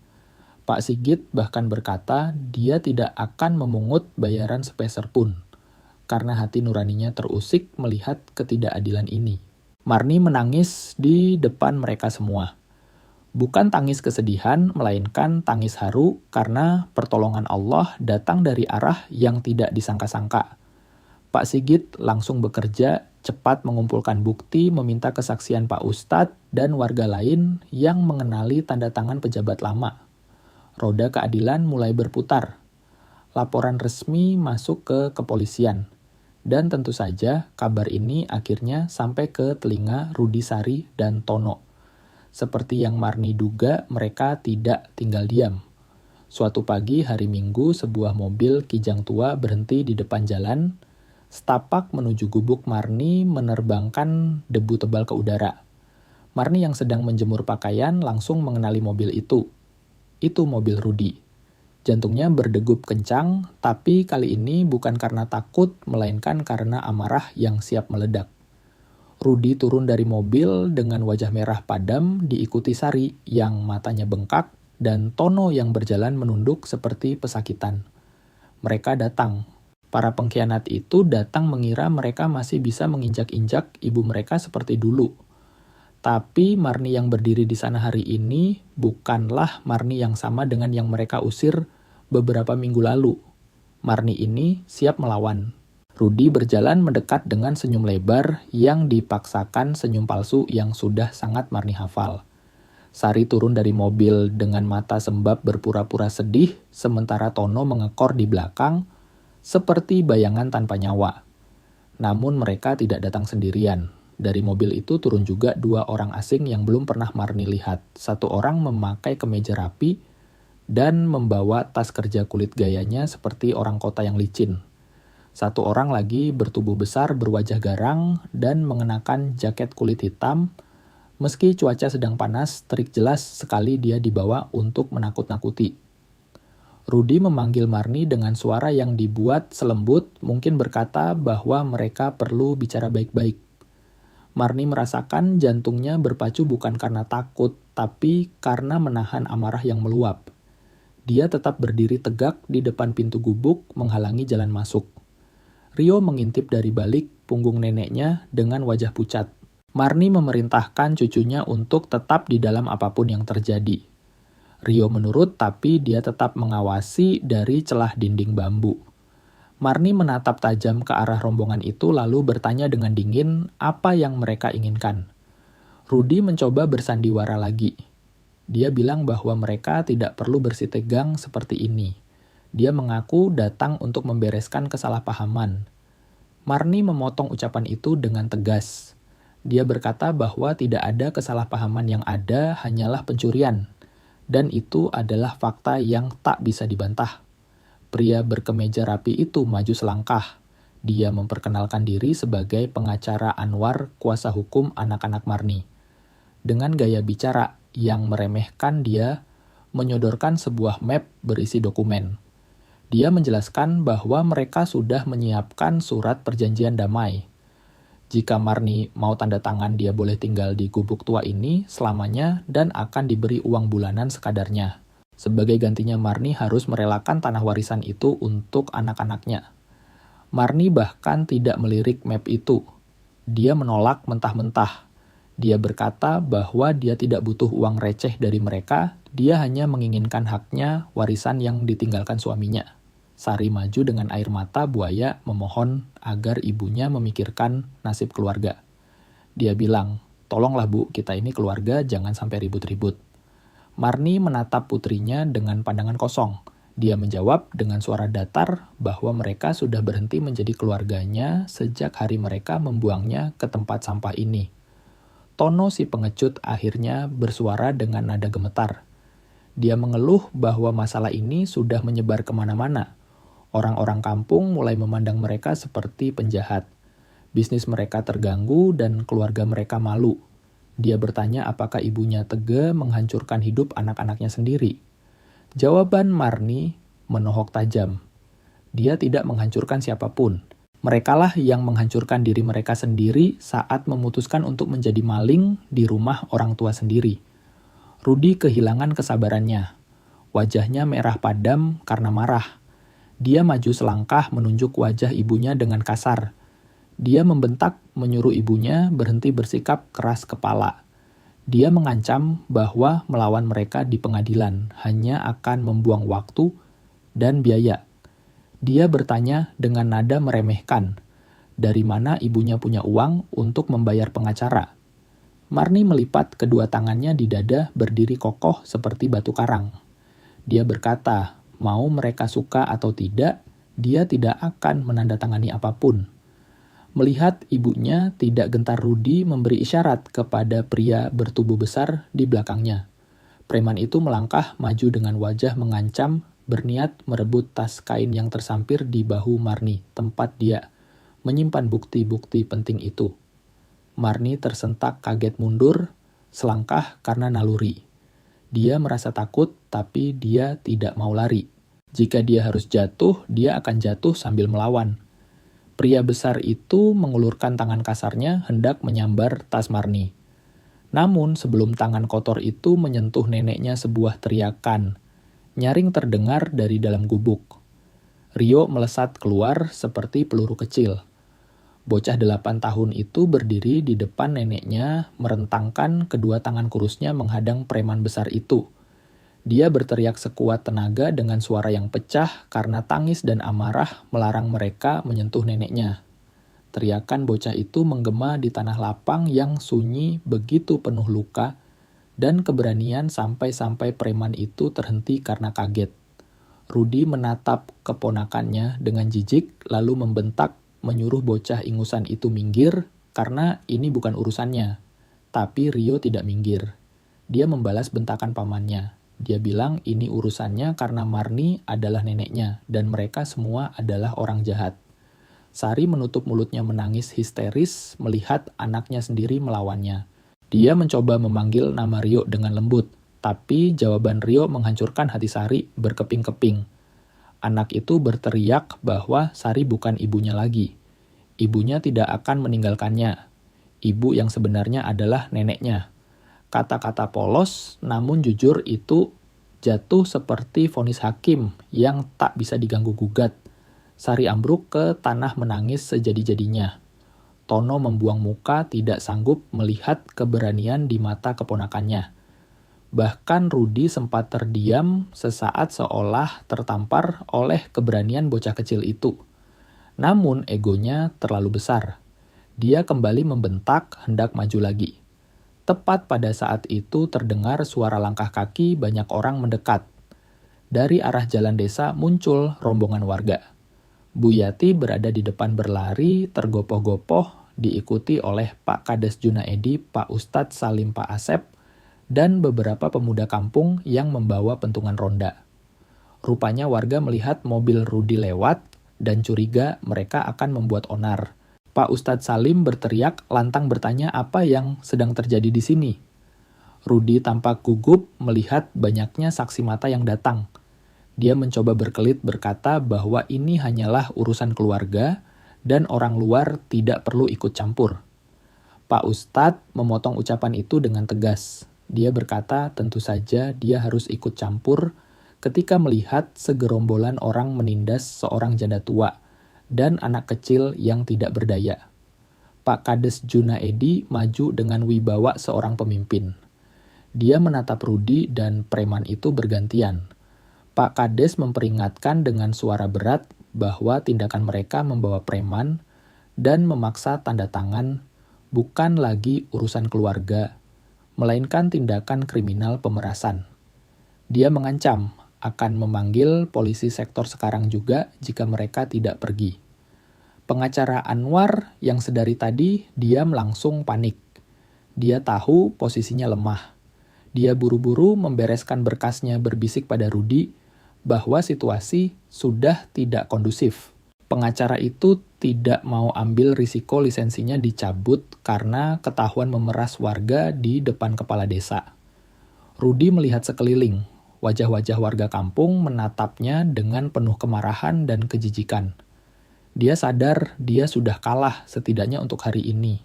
Pak Sigit bahkan berkata dia tidak akan memungut bayaran sepeser pun, karena hati nuraninya terusik melihat ketidakadilan ini. Marni menangis di depan mereka semua. Bukan tangis kesedihan, melainkan tangis haru karena pertolongan Allah datang dari arah yang tidak disangka-sangka. Pak Sigit langsung bekerja, cepat mengumpulkan bukti, meminta kesaksian Pak Ustadz dan warga lain yang mengenali tanda tangan pejabat lama. Roda keadilan mulai berputar. Laporan resmi masuk ke kepolisian. Dan tentu saja kabar ini akhirnya sampai ke telinga Rudi Sari dan Tono. Seperti yang Marni duga, mereka tidak tinggal diam. Suatu pagi hari Minggu, sebuah mobil kijang tua berhenti di depan jalan. Setapak menuju gubuk Marni menerbangkan debu tebal ke udara. Marni yang sedang menjemur pakaian langsung mengenali mobil itu. Itu mobil Rudi. Jantungnya berdegup kencang, tapi kali ini bukan karena takut, melainkan karena amarah yang siap meledak. Rudi turun dari mobil dengan wajah merah padam diikuti Sari yang matanya bengkak dan Tono yang berjalan menunduk seperti pesakitan. Mereka datang. Para pengkhianat itu datang mengira mereka masih bisa menginjak-injak ibu mereka seperti dulu. Tapi Marni yang berdiri di sana hari ini bukanlah Marni yang sama dengan yang mereka usir beberapa minggu lalu. Marni ini siap melawan. Rudi berjalan mendekat dengan senyum lebar yang dipaksakan senyum palsu yang sudah sangat Marni hafal. Sari turun dari mobil dengan mata sembab berpura-pura sedih, sementara Tono mengekor di belakang seperti bayangan tanpa nyawa. Namun mereka tidak datang sendirian. Dari mobil itu turun juga 2 orang asing yang belum pernah Marni lihat. Satu orang memakai kemeja rapi dan membawa tas kerja kulit gayanya seperti orang kota yang licin. Satu orang lagi bertubuh besar, berwajah garang, dan mengenakan jaket kulit hitam. Meski cuaca sedang panas, terik jelas sekali dia dibawa untuk menakut-nakuti. Rudi memanggil Marni dengan suara yang dibuat selembut, mungkin berkata bahwa mereka perlu bicara baik-baik. Marni merasakan jantungnya berpacu bukan karena takut, tapi karena menahan amarah yang meluap. Dia tetap berdiri tegak di depan pintu gubuk menghalangi jalan masuk. Rio mengintip dari balik punggung neneknya dengan wajah pucat. Marni memerintahkan cucunya untuk tetap di dalam apapun yang terjadi. Rio menurut, tapi dia tetap mengawasi dari celah dinding bambu. Marni menatap tajam ke arah rombongan itu lalu bertanya dengan dingin apa yang mereka inginkan. Rudy mencoba bersandiwara lagi. Dia bilang bahwa mereka tidak perlu bersitegang seperti ini. Dia mengaku datang untuk membereskan kesalahpahaman. Marni memotong ucapan itu dengan tegas. Dia berkata bahwa tidak ada kesalahpahaman yang ada, hanyalah pencurian. Dan itu adalah fakta yang tak bisa dibantah. Pria berkemeja rapi itu maju selangkah. Dia memperkenalkan diri sebagai pengacara Anwar, kuasa hukum anak-anak Marni. Dengan gaya bicara yang meremehkan, dia menyodorkan sebuah map berisi dokumen. Dia menjelaskan bahwa mereka sudah menyiapkan surat perjanjian damai. Jika Marni mau tanda tangan, dia boleh tinggal di gubuk tua ini selamanya dan akan diberi uang bulanan sekadarnya. Sebagai gantinya, Marni harus merelakan tanah warisan itu untuk anak-anaknya. Marni bahkan tidak melirik map itu. Dia menolak mentah-mentah. Dia berkata bahwa dia tidak butuh uang receh dari mereka, dia hanya menginginkan haknya warisan yang ditinggalkan suaminya. Sari maju dengan air mata buaya memohon agar ibunya memikirkan nasib keluarga. Dia bilang, tolonglah Bu, kita ini keluarga, jangan sampai ribut-ribut. Marni menatap putrinya dengan pandangan kosong. Dia menjawab dengan suara datar bahwa mereka sudah berhenti menjadi keluarganya sejak hari mereka membuangnya ke tempat sampah ini. Tono si pengecut akhirnya bersuara dengan nada gemetar. Dia mengeluh bahwa masalah ini sudah menyebar kemana-mana. Orang-orang kampung mulai memandang mereka seperti penjahat. Bisnis mereka terganggu dan keluarga mereka malu. Dia bertanya apakah ibunya tega menghancurkan hidup anak-anaknya sendiri. Jawaban Marni menohok tajam. Dia tidak menghancurkan siapapun. Merekalah yang menghancurkan diri mereka sendiri saat memutuskan untuk menjadi maling di rumah orang tua sendiri. Rudy kehilangan kesabarannya. Wajahnya merah padam karena marah. Dia maju selangkah menunjuk wajah ibunya dengan kasar. Dia membentak menyuruh ibunya berhenti bersikap keras kepala. Dia mengancam bahwa melawan mereka di pengadilan hanya akan membuang waktu dan biaya. Dia bertanya dengan nada meremehkan, dari mana ibunya punya uang untuk membayar pengacara. Marni melipat kedua tangannya di dada berdiri kokoh seperti batu karang. Dia berkata, mau mereka suka atau tidak, dia tidak akan menandatangani apapun. Melihat ibunya tidak gentar, Rudy memberi isyarat kepada pria bertubuh besar di belakangnya. Preman itu melangkah maju dengan wajah mengancam, berniat merebut tas kain yang tersampir di bahu Marni, tempat dia menyimpan bukti-bukti penting itu. Marni tersentak kaget mundur, selangkah karena naluri. Dia merasa takut, tapi dia tidak mau lari. Jika dia harus jatuh, dia akan jatuh sambil melawan. Pria besar itu mengulurkan tangan kasarnya hendak menyambar tas Marni. Namun sebelum tangan kotor itu menyentuh neneknya, sebuah teriakan nyaring terdengar dari dalam gubuk. Rio melesat keluar seperti peluru kecil. Bocah 8 tahun itu berdiri di depan neneknya, merentangkan kedua tangan kurusnya menghadang preman besar itu. Dia berteriak sekuat tenaga dengan suara yang pecah karena tangis dan amarah melarang mereka menyentuh neneknya. Teriakan bocah itu menggema di tanah lapang yang sunyi begitu penuh luka, dan keberanian sampai-sampai preman itu terhenti karena kaget. Rudy menatap keponakannya dengan jijik lalu membentak menyuruh bocah ingusan itu minggir karena ini bukan urusannya. Tapi Rio tidak minggir. Dia membalas bentakan pamannya. Dia bilang ini urusannya karena Marni adalah neneknya dan mereka semua adalah orang jahat. Sari menutup mulutnya menangis histeris melihat anaknya sendiri melawannya. Dia mencoba memanggil nama Rio dengan lembut, tapi jawaban Rio menghancurkan hati Sari berkeping-keping. Anak itu berteriak bahwa Sari bukan ibunya lagi. Ibunya tidak akan meninggalkannya. Ibu yang sebenarnya adalah neneknya. Kata-kata polos namun jujur itu jatuh seperti vonis hakim yang tak bisa diganggu-gugat. Sari ambruk ke tanah menangis sejadi-jadinya. Tono membuang muka tidak sanggup melihat keberanian di mata keponakannya. Bahkan Rudi sempat terdiam sesaat seolah tertampar oleh keberanian bocah kecil itu. Namun egonya terlalu besar. Dia kembali membentak hendak maju lagi. Tepat pada saat itu terdengar suara langkah kaki banyak orang mendekat. Dari arah jalan desa muncul rombongan warga. Bu Yati berada di depan berlari, tergopoh-gopoh, diikuti oleh Pak Kades Junaedi, Pak Ustadz Salim Pak Asep, dan beberapa pemuda kampung yang membawa pentungan ronda. Rupanya warga melihat mobil Rudi lewat dan curiga mereka akan membuat onar. Pak Ustadz Salim berteriak lantang bertanya apa yang sedang terjadi di sini. Rudi tampak gugup melihat banyaknya saksi mata yang datang. Dia mencoba berkelit berkata bahwa ini hanyalah urusan keluarga dan orang luar tidak perlu ikut campur. Pak Ustadz memotong ucapan itu dengan tegas. Dia berkata tentu saja dia harus ikut campur ketika melihat segerombolan orang menindas seorang janda tua dan anak kecil yang tidak berdaya. Pak Kades Junaedi maju dengan wibawa seorang pemimpin. Dia menatap Rudi dan preman itu bergantian. Pak Kades memperingatkan dengan suara berat bahwa tindakan mereka membawa preman dan memaksa tanda tangan bukan lagi urusan keluarga, melainkan tindakan kriminal pemerasan. Dia mengancam akan memanggil polisi sektor sekarang juga jika mereka tidak pergi. Pengacara Anwar yang sedari tadi diam langsung panik. Dia tahu posisinya lemah. Dia buru-buru membereskan berkasnya berbisik pada Rudi bahwa situasi sudah tidak kondusif. Pengacara itu tidak mau ambil risiko lisensinya dicabut karena ketahuan memeras warga di depan kepala desa. Rudi melihat sekeliling. Wajah-wajah warga kampung menatapnya dengan penuh kemarahan dan kejijikan. Dia sadar dia sudah kalah setidaknya untuk hari ini.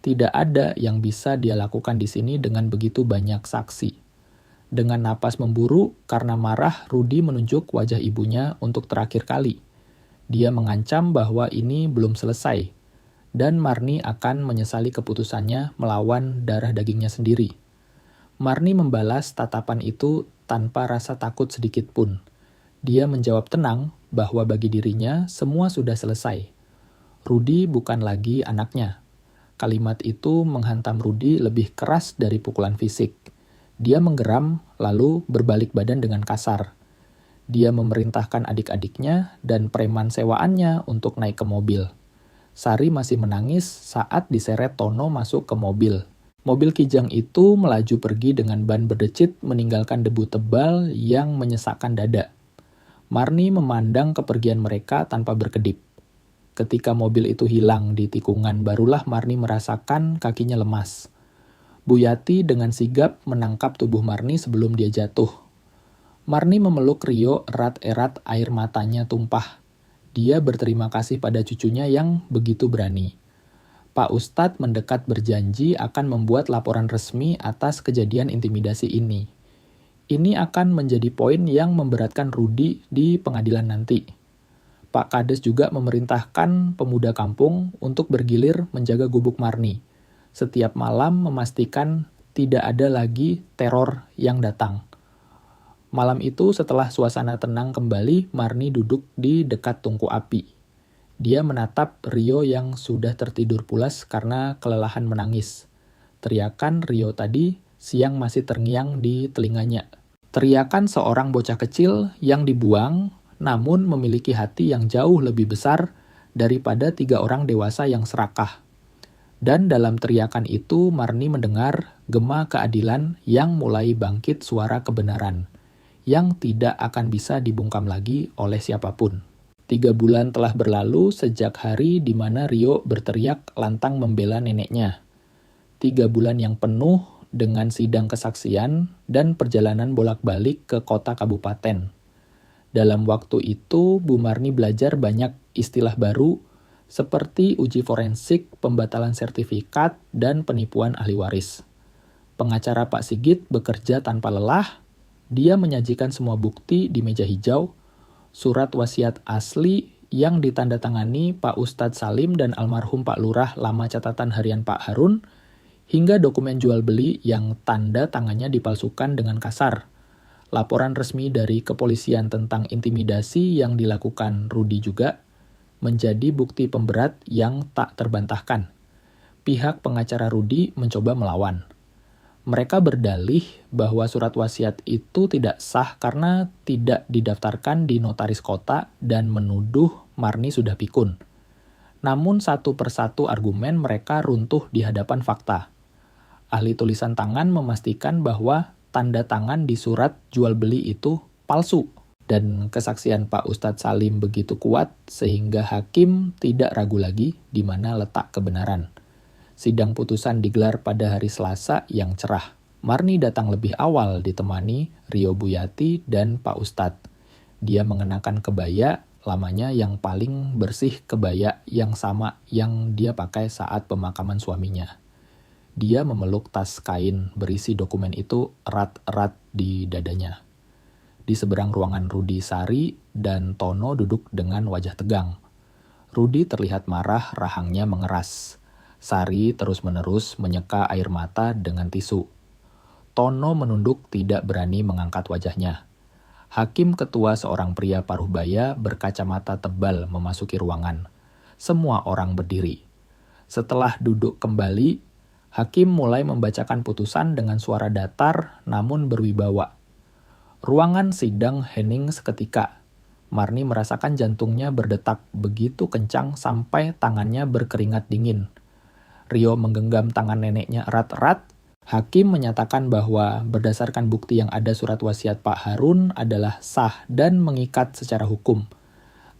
Tidak ada yang bisa dia lakukan di sini dengan begitu banyak saksi. Dengan napas memburu, karena marah, Rudi menunjuk wajah ibunya untuk terakhir kali. Dia mengancam bahwa ini belum selesai, dan Marni akan menyesali keputusannya melawan darah dagingnya sendiri. Marni membalas tatapan itu tanpa rasa takut sedikit pun. Dia menjawab tenang bahwa bagi dirinya semua sudah selesai. Rudi bukan lagi anaknya. Kalimat itu menghantam Rudi lebih keras dari pukulan fisik. Dia menggeram, lalu berbalik badan dengan kasar. Dia memerintahkan adik-adiknya dan preman sewaannya untuk naik ke mobil. Sari masih menangis saat diseret Tono masuk ke mobil. Mobil kijang itu melaju pergi dengan ban berdecit meninggalkan debu tebal yang menyesakkan dada. Marni memandang kepergian mereka tanpa berkedip. Ketika mobil itu hilang di tikungan, barulah Marni merasakan kakinya lemas. Bu Yati dengan sigap menangkap tubuh Marni sebelum dia jatuh. Marni memeluk Rio erat-erat, air matanya tumpah. Dia berterima kasih pada cucunya yang begitu berani. Pak Ustadz mendekat berjanji akan membuat laporan resmi atas kejadian intimidasi ini. Ini akan menjadi poin yang memberatkan Rudi di pengadilan nanti. Pak Kades juga memerintahkan pemuda kampung untuk bergilir menjaga gubuk Marni. Setiap malam memastikan tidak ada lagi teror yang datang. Malam itu setelah suasana tenang kembali, Marni duduk di dekat tungku api. Dia menatap Rio yang sudah tertidur pulas karena kelelahan menangis. Teriakan Rio tadi siang masih terngiang di telinganya. Teriakan seorang bocah kecil yang dibuang, namun memiliki hati yang jauh lebih besar daripada 3 orang dewasa yang serakah. Dan dalam teriakan itu, Marni mendengar gema keadilan yang mulai bangkit suara kebenaran, yang tidak akan bisa dibungkam lagi oleh siapapun. 3 bulan telah berlalu sejak hari di mana Rio berteriak lantang membela neneknya. 3 bulan yang penuh dengan sidang kesaksian dan perjalanan bolak-balik ke kota kabupaten. Dalam waktu itu, Bu Marni belajar banyak istilah baru, seperti uji forensik, pembatalan sertifikat, dan penipuan ahli waris. Pengacara Pak Sigit bekerja tanpa lelah, Dia menyajikan semua bukti di meja hijau, surat wasiat asli yang ditandatangani Pak Ustadz Salim dan almarhum Pak Lurah lama catatan harian Pak Harun, hingga dokumen jual beli yang tanda tangannya dipalsukan dengan kasar. Laporan resmi dari kepolisian tentang intimidasi yang dilakukan Rudi juga menjadi bukti pemberat yang tak terbantahkan. Pihak pengacara Rudi mencoba melawan. Mereka berdalih bahwa surat wasiat itu tidak sah karena tidak didaftarkan di notaris kota dan menuduh Marni sudah pikun. Namun satu persatu argumen mereka runtuh di hadapan fakta. Ahli tulisan tangan memastikan bahwa tanda tangan di surat jual beli itu palsu. Dan kesaksian Pak Ustadz Salim begitu kuat sehingga hakim tidak ragu lagi di mana letak kebenaran. Sidang putusan digelar pada hari Selasa yang cerah. Marni datang lebih awal ditemani Rio Buyati dan Pak Ustadz. Dia mengenakan kebaya, lamanya yang paling bersih kebaya yang sama yang dia pakai saat pemakaman suaminya. Dia memeluk tas kain berisi dokumen itu erat-erat di dadanya. Di seberang ruangan Rudi, Sari dan Tono duduk dengan wajah tegang. Rudi terlihat marah, rahangnya mengeras. Sari terus-menerus menyeka air mata dengan tisu. Tono menunduk tidak berani mengangkat wajahnya. Hakim ketua seorang pria paruh baya berkacamata tebal memasuki ruangan. Semua orang berdiri. Setelah duduk kembali, hakim mulai membacakan putusan dengan suara datar namun berwibawa. Ruangan sidang hening seketika. Marni merasakan jantungnya berdetak begitu kencang sampai tangannya berkeringat dingin. Rio menggenggam tangan neneknya erat-erat. Hakim menyatakan bahwa berdasarkan bukti yang ada surat wasiat Pak Harun adalah sah dan mengikat secara hukum.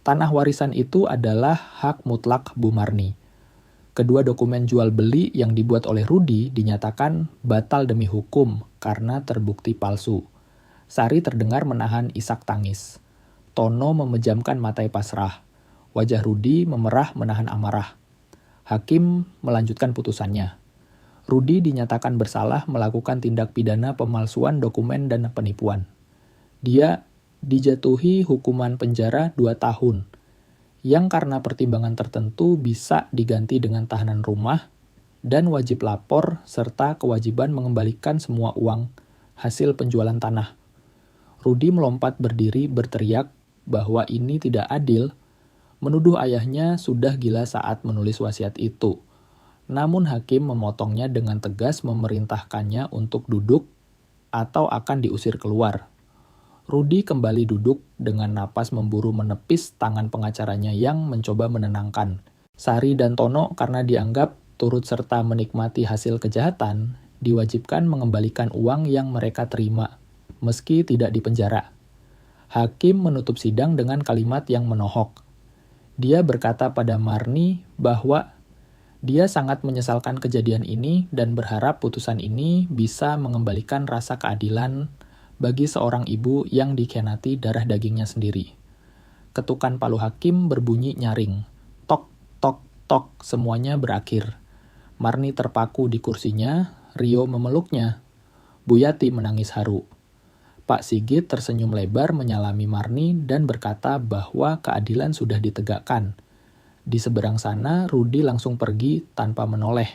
Tanah warisan itu adalah hak mutlak Bu Marni. Kedua dokumen jual beli yang dibuat oleh Rudi dinyatakan batal demi hukum karena terbukti palsu. Sari terdengar menahan isak tangis. Tono memejamkan mata pasrah. Wajah Rudi memerah menahan amarah. Hakim melanjutkan putusannya. Rudi dinyatakan bersalah melakukan tindak pidana pemalsuan dokumen dan penipuan. Dia dijatuhi hukuman penjara 2 tahun, yang karena pertimbangan tertentu bisa diganti dengan tahanan rumah dan wajib lapor serta kewajiban mengembalikan semua uang hasil penjualan tanah. Rudi melompat berdiri berteriak bahwa ini tidak adil, menuduh ayahnya sudah gila saat menulis wasiat itu. Namun hakim memotongnya dengan tegas memerintahkannya untuk duduk atau akan diusir keluar. Rudi kembali duduk dengan napas memburu menepis tangan pengacaranya yang mencoba menenangkan. Sari dan Tono karena dianggap turut serta menikmati hasil kejahatan, diwajibkan mengembalikan uang yang mereka terima, meski tidak dipenjara. Hakim menutup sidang dengan kalimat yang menohok. Dia berkata pada Marni bahwa dia sangat menyesalkan kejadian ini dan berharap putusan ini bisa mengembalikan rasa keadilan bagi seorang ibu yang dikhianati darah dagingnya sendiri. Ketukan palu hakim berbunyi nyaring. Tok, tok, tok, semuanya berakhir. Marni terpaku di kursinya, Rio memeluknya. Buyati menangis haru. Pak Sigit tersenyum lebar menyalami Marni dan berkata bahwa keadilan sudah ditegakkan. Di seberang sana, Rudi langsung pergi tanpa menoleh.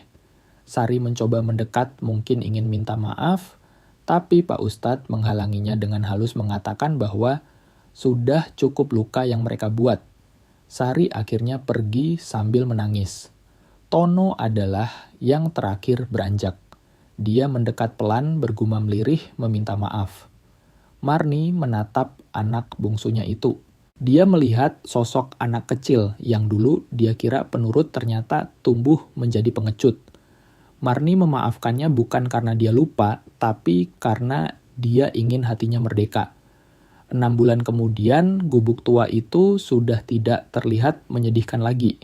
Sari mencoba mendekat mungkin ingin minta maaf, tapi Pak Ustadz menghalanginya dengan halus mengatakan bahwa sudah cukup luka yang mereka buat. Sari akhirnya pergi sambil menangis. Tono adalah yang terakhir beranjak. Dia mendekat pelan bergumam lirih meminta maaf. Marni menatap anak bungsunya itu. Dia melihat sosok anak kecil yang dulu dia kira penurut ternyata tumbuh menjadi pengecut. Marni memaafkannya bukan karena dia lupa, tapi karena dia ingin hatinya merdeka. 6 bulan kemudian, gubuk tua itu sudah tidak terlihat menyedihkan lagi.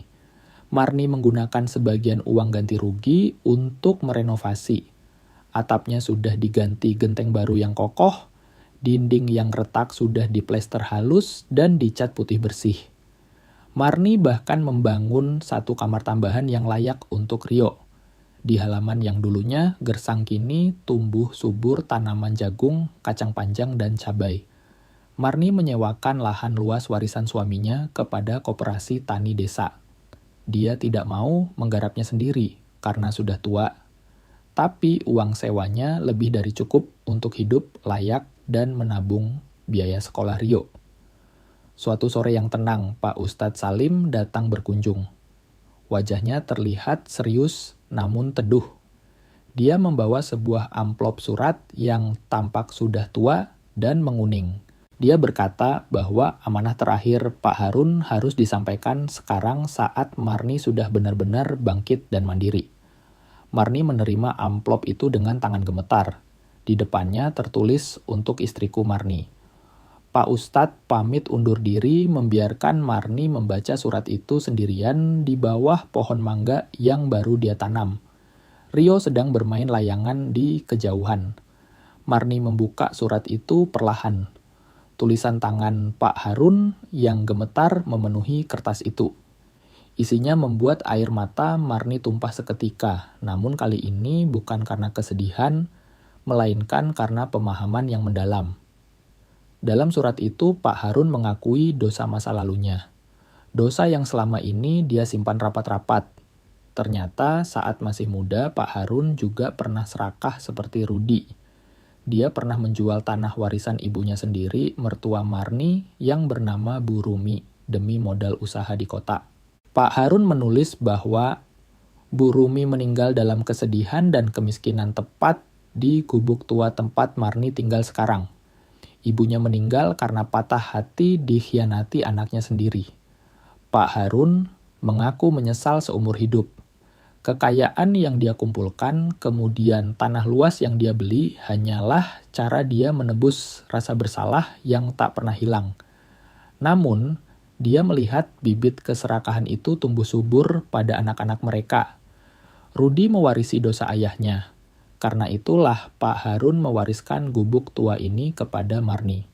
Marni menggunakan sebagian uang ganti rugi untuk merenovasi. Atapnya sudah diganti genteng baru yang kokoh, dinding yang retak sudah diplester halus dan dicat putih bersih. Marni bahkan membangun 1 kamar tambahan yang layak untuk Rio. Di halaman yang dulunya gersang kini tumbuh subur tanaman jagung, kacang panjang, dan cabai. Marni menyewakan lahan luas warisan suaminya kepada koperasi tani desa. Dia tidak mau menggarapnya sendiri karena sudah tua. Tapi uang sewanya lebih dari cukup untuk hidup layak dan menabung biaya sekolah Rio. Suatu sore yang tenang, Pak Ustadz Salim datang berkunjung. Wajahnya terlihat serius namun teduh. Dia membawa sebuah amplop surat yang tampak sudah tua dan menguning. Dia berkata bahwa amanah terakhir Pak Harun harus disampaikan sekarang saat Marni sudah benar-benar bangkit dan mandiri. Marni menerima amplop itu dengan tangan gemetar. Di depannya tertulis untuk istriku Marni. Pak Ustadz pamit undur diri membiarkan Marni membaca surat itu sendirian di bawah pohon mangga yang baru dia tanam. Rio sedang bermain layangan di kejauhan. Marni membuka surat itu perlahan. Tulisan tangan Pak Harun yang gemetar memenuhi kertas itu. Isinya membuat air mata Marni tumpah seketika, namun kali ini bukan karena kesedihan, melainkan karena pemahaman yang mendalam. Dalam surat itu, Pak Harun mengakui dosa masa lalunya. Dosa yang selama ini dia simpan rapat-rapat. Ternyata saat masih muda, Pak Harun juga pernah serakah seperti Rudi. Dia pernah menjual tanah warisan ibunya sendiri, mertua Marni, yang bernama Bu Rumi, demi modal usaha di kota. Pak Harun menulis bahwa Bu Rumi meninggal dalam kesedihan dan kemiskinan tepat di gubuk tua tempat Marni tinggal sekarang. Ibunya meninggal karena patah hati dikhianati anaknya sendiri. Pak Harun mengaku menyesal seumur hidup. Kekayaan yang dia kumpulkan, kemudian tanah luas yang dia beli, hanyalah cara dia menebus rasa bersalah yang tak pernah hilang. Namun, dia melihat bibit keserakahan itu tumbuh subur pada anak-anak mereka. Rudi mewarisi dosa ayahnya. Karena itulah Pak Harun mewariskan gubuk tua ini kepada Marni.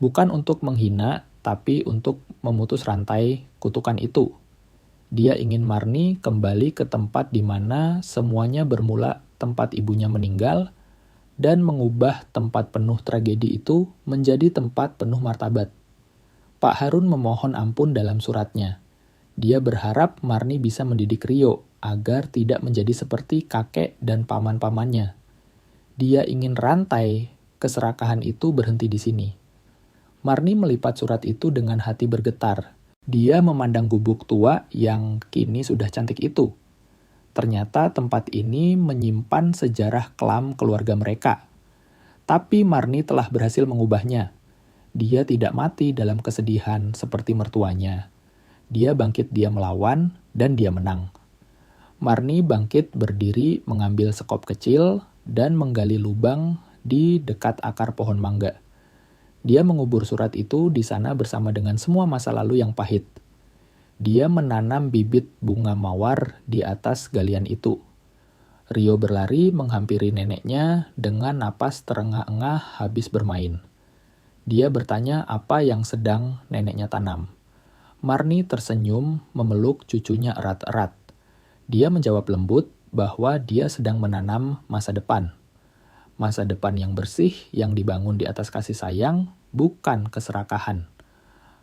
Bukan untuk menghina, tapi untuk memutus rantai kutukan itu. Dia ingin Marni kembali ke tempat di mana semuanya bermula tempat ibunya meninggal, dan mengubah tempat penuh tragedi itu menjadi tempat penuh martabat. Pak Harun memohon ampun dalam suratnya. Dia berharap Marni bisa mendidik Rio agar tidak menjadi seperti kakek dan paman-pamannya. Dia ingin rantai keserakahan itu berhenti di sini. Marni melipat surat itu dengan hati bergetar. Dia memandang gubuk tua yang kini sudah cantik itu. Ternyata tempat ini menyimpan sejarah kelam keluarga mereka. Tapi Marni telah berhasil mengubahnya. Dia tidak mati dalam kesedihan seperti mertuanya. Dia bangkit, dia melawan, dan dia menang. Marni bangkit berdiri mengambil sekop kecil dan menggali lubang di dekat akar pohon mangga. Dia mengubur surat itu di sana bersama dengan semua masa lalu yang pahit. Dia menanam bibit bunga mawar di atas galian itu. Rio berlari menghampiri neneknya dengan napas terengah-engah habis bermain. Dia bertanya apa yang sedang neneknya tanam. Marni tersenyum memeluk cucunya erat-erat. Dia menjawab lembut bahwa dia sedang menanam masa depan. Masa depan yang bersih yang dibangun di atas kasih sayang, bukan keserakahan.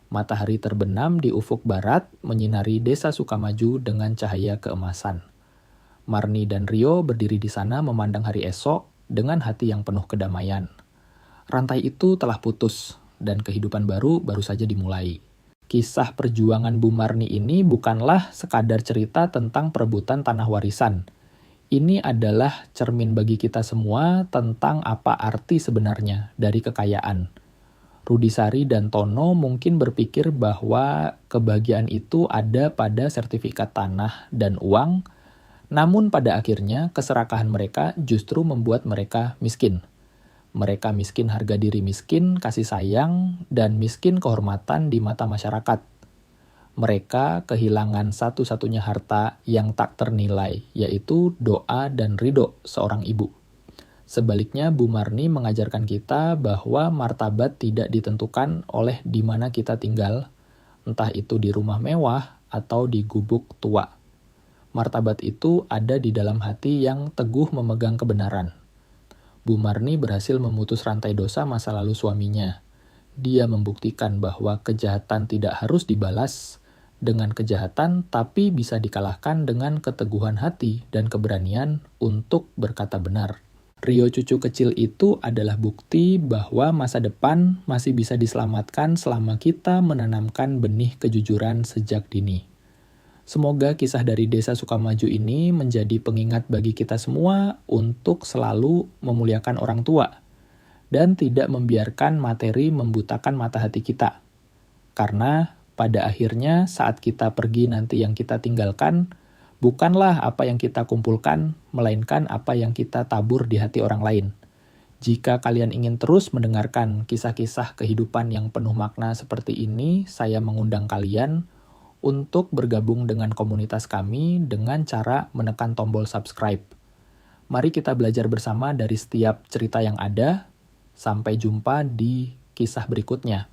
Matahari terbenam di ufuk barat menyinari desa Sukamaju dengan cahaya keemasan. Marni dan Rio berdiri di sana memandang hari esok dengan hati yang penuh kedamaian. Rantai itu telah putus dan kehidupan baru saja dimulai. Kisah perjuangan Bu Marni ini bukanlah sekadar cerita tentang perebutan tanah warisan. Ini adalah cermin bagi kita semua tentang apa arti sebenarnya dari kekayaan. Rudi Sari dan Tono mungkin berpikir bahwa kebahagiaan itu ada pada sertifikat tanah dan uang, namun pada akhirnya keserakahan mereka justru membuat mereka miskin. Mereka miskin harga diri, miskin kasih sayang, dan miskin kehormatan di mata masyarakat. Mereka kehilangan satu-satunya harta yang tak ternilai, yaitu doa dan ridho seorang ibu. Sebaliknya, Bu Marni mengajarkan kita bahwa martabat tidak ditentukan oleh di mana kita tinggal, entah itu di rumah mewah atau di gubuk tua. Martabat itu ada di dalam hati yang teguh memegang kebenaran. Bu Marni berhasil memutus rantai dosa masa lalu suaminya. Dia membuktikan bahwa kejahatan tidak harus dibalas dengan kejahatan, tapi bisa dikalahkan dengan keteguhan hati dan keberanian untuk berkata benar. Rio cucu kecil itu adalah bukti bahwa masa depan masih bisa diselamatkan selama kita menanamkan benih kejujuran sejak dini. Semoga kisah dari Desa Sukamaju ini menjadi pengingat bagi kita semua untuk selalu memuliakan orang tua dan tidak membiarkan materi membutakan mata hati kita. Karena pada akhirnya saat kita pergi nanti yang kita tinggalkan bukanlah apa yang kita kumpulkan, melainkan apa yang kita tabur di hati orang lain. Jika kalian ingin terus mendengarkan kisah-kisah kehidupan yang penuh makna seperti ini, saya mengundang kalian untuk bergabung dengan komunitas kami dengan cara menekan tombol subscribe. Mari kita belajar bersama dari setiap cerita yang ada. Sampai jumpa di kisah berikutnya.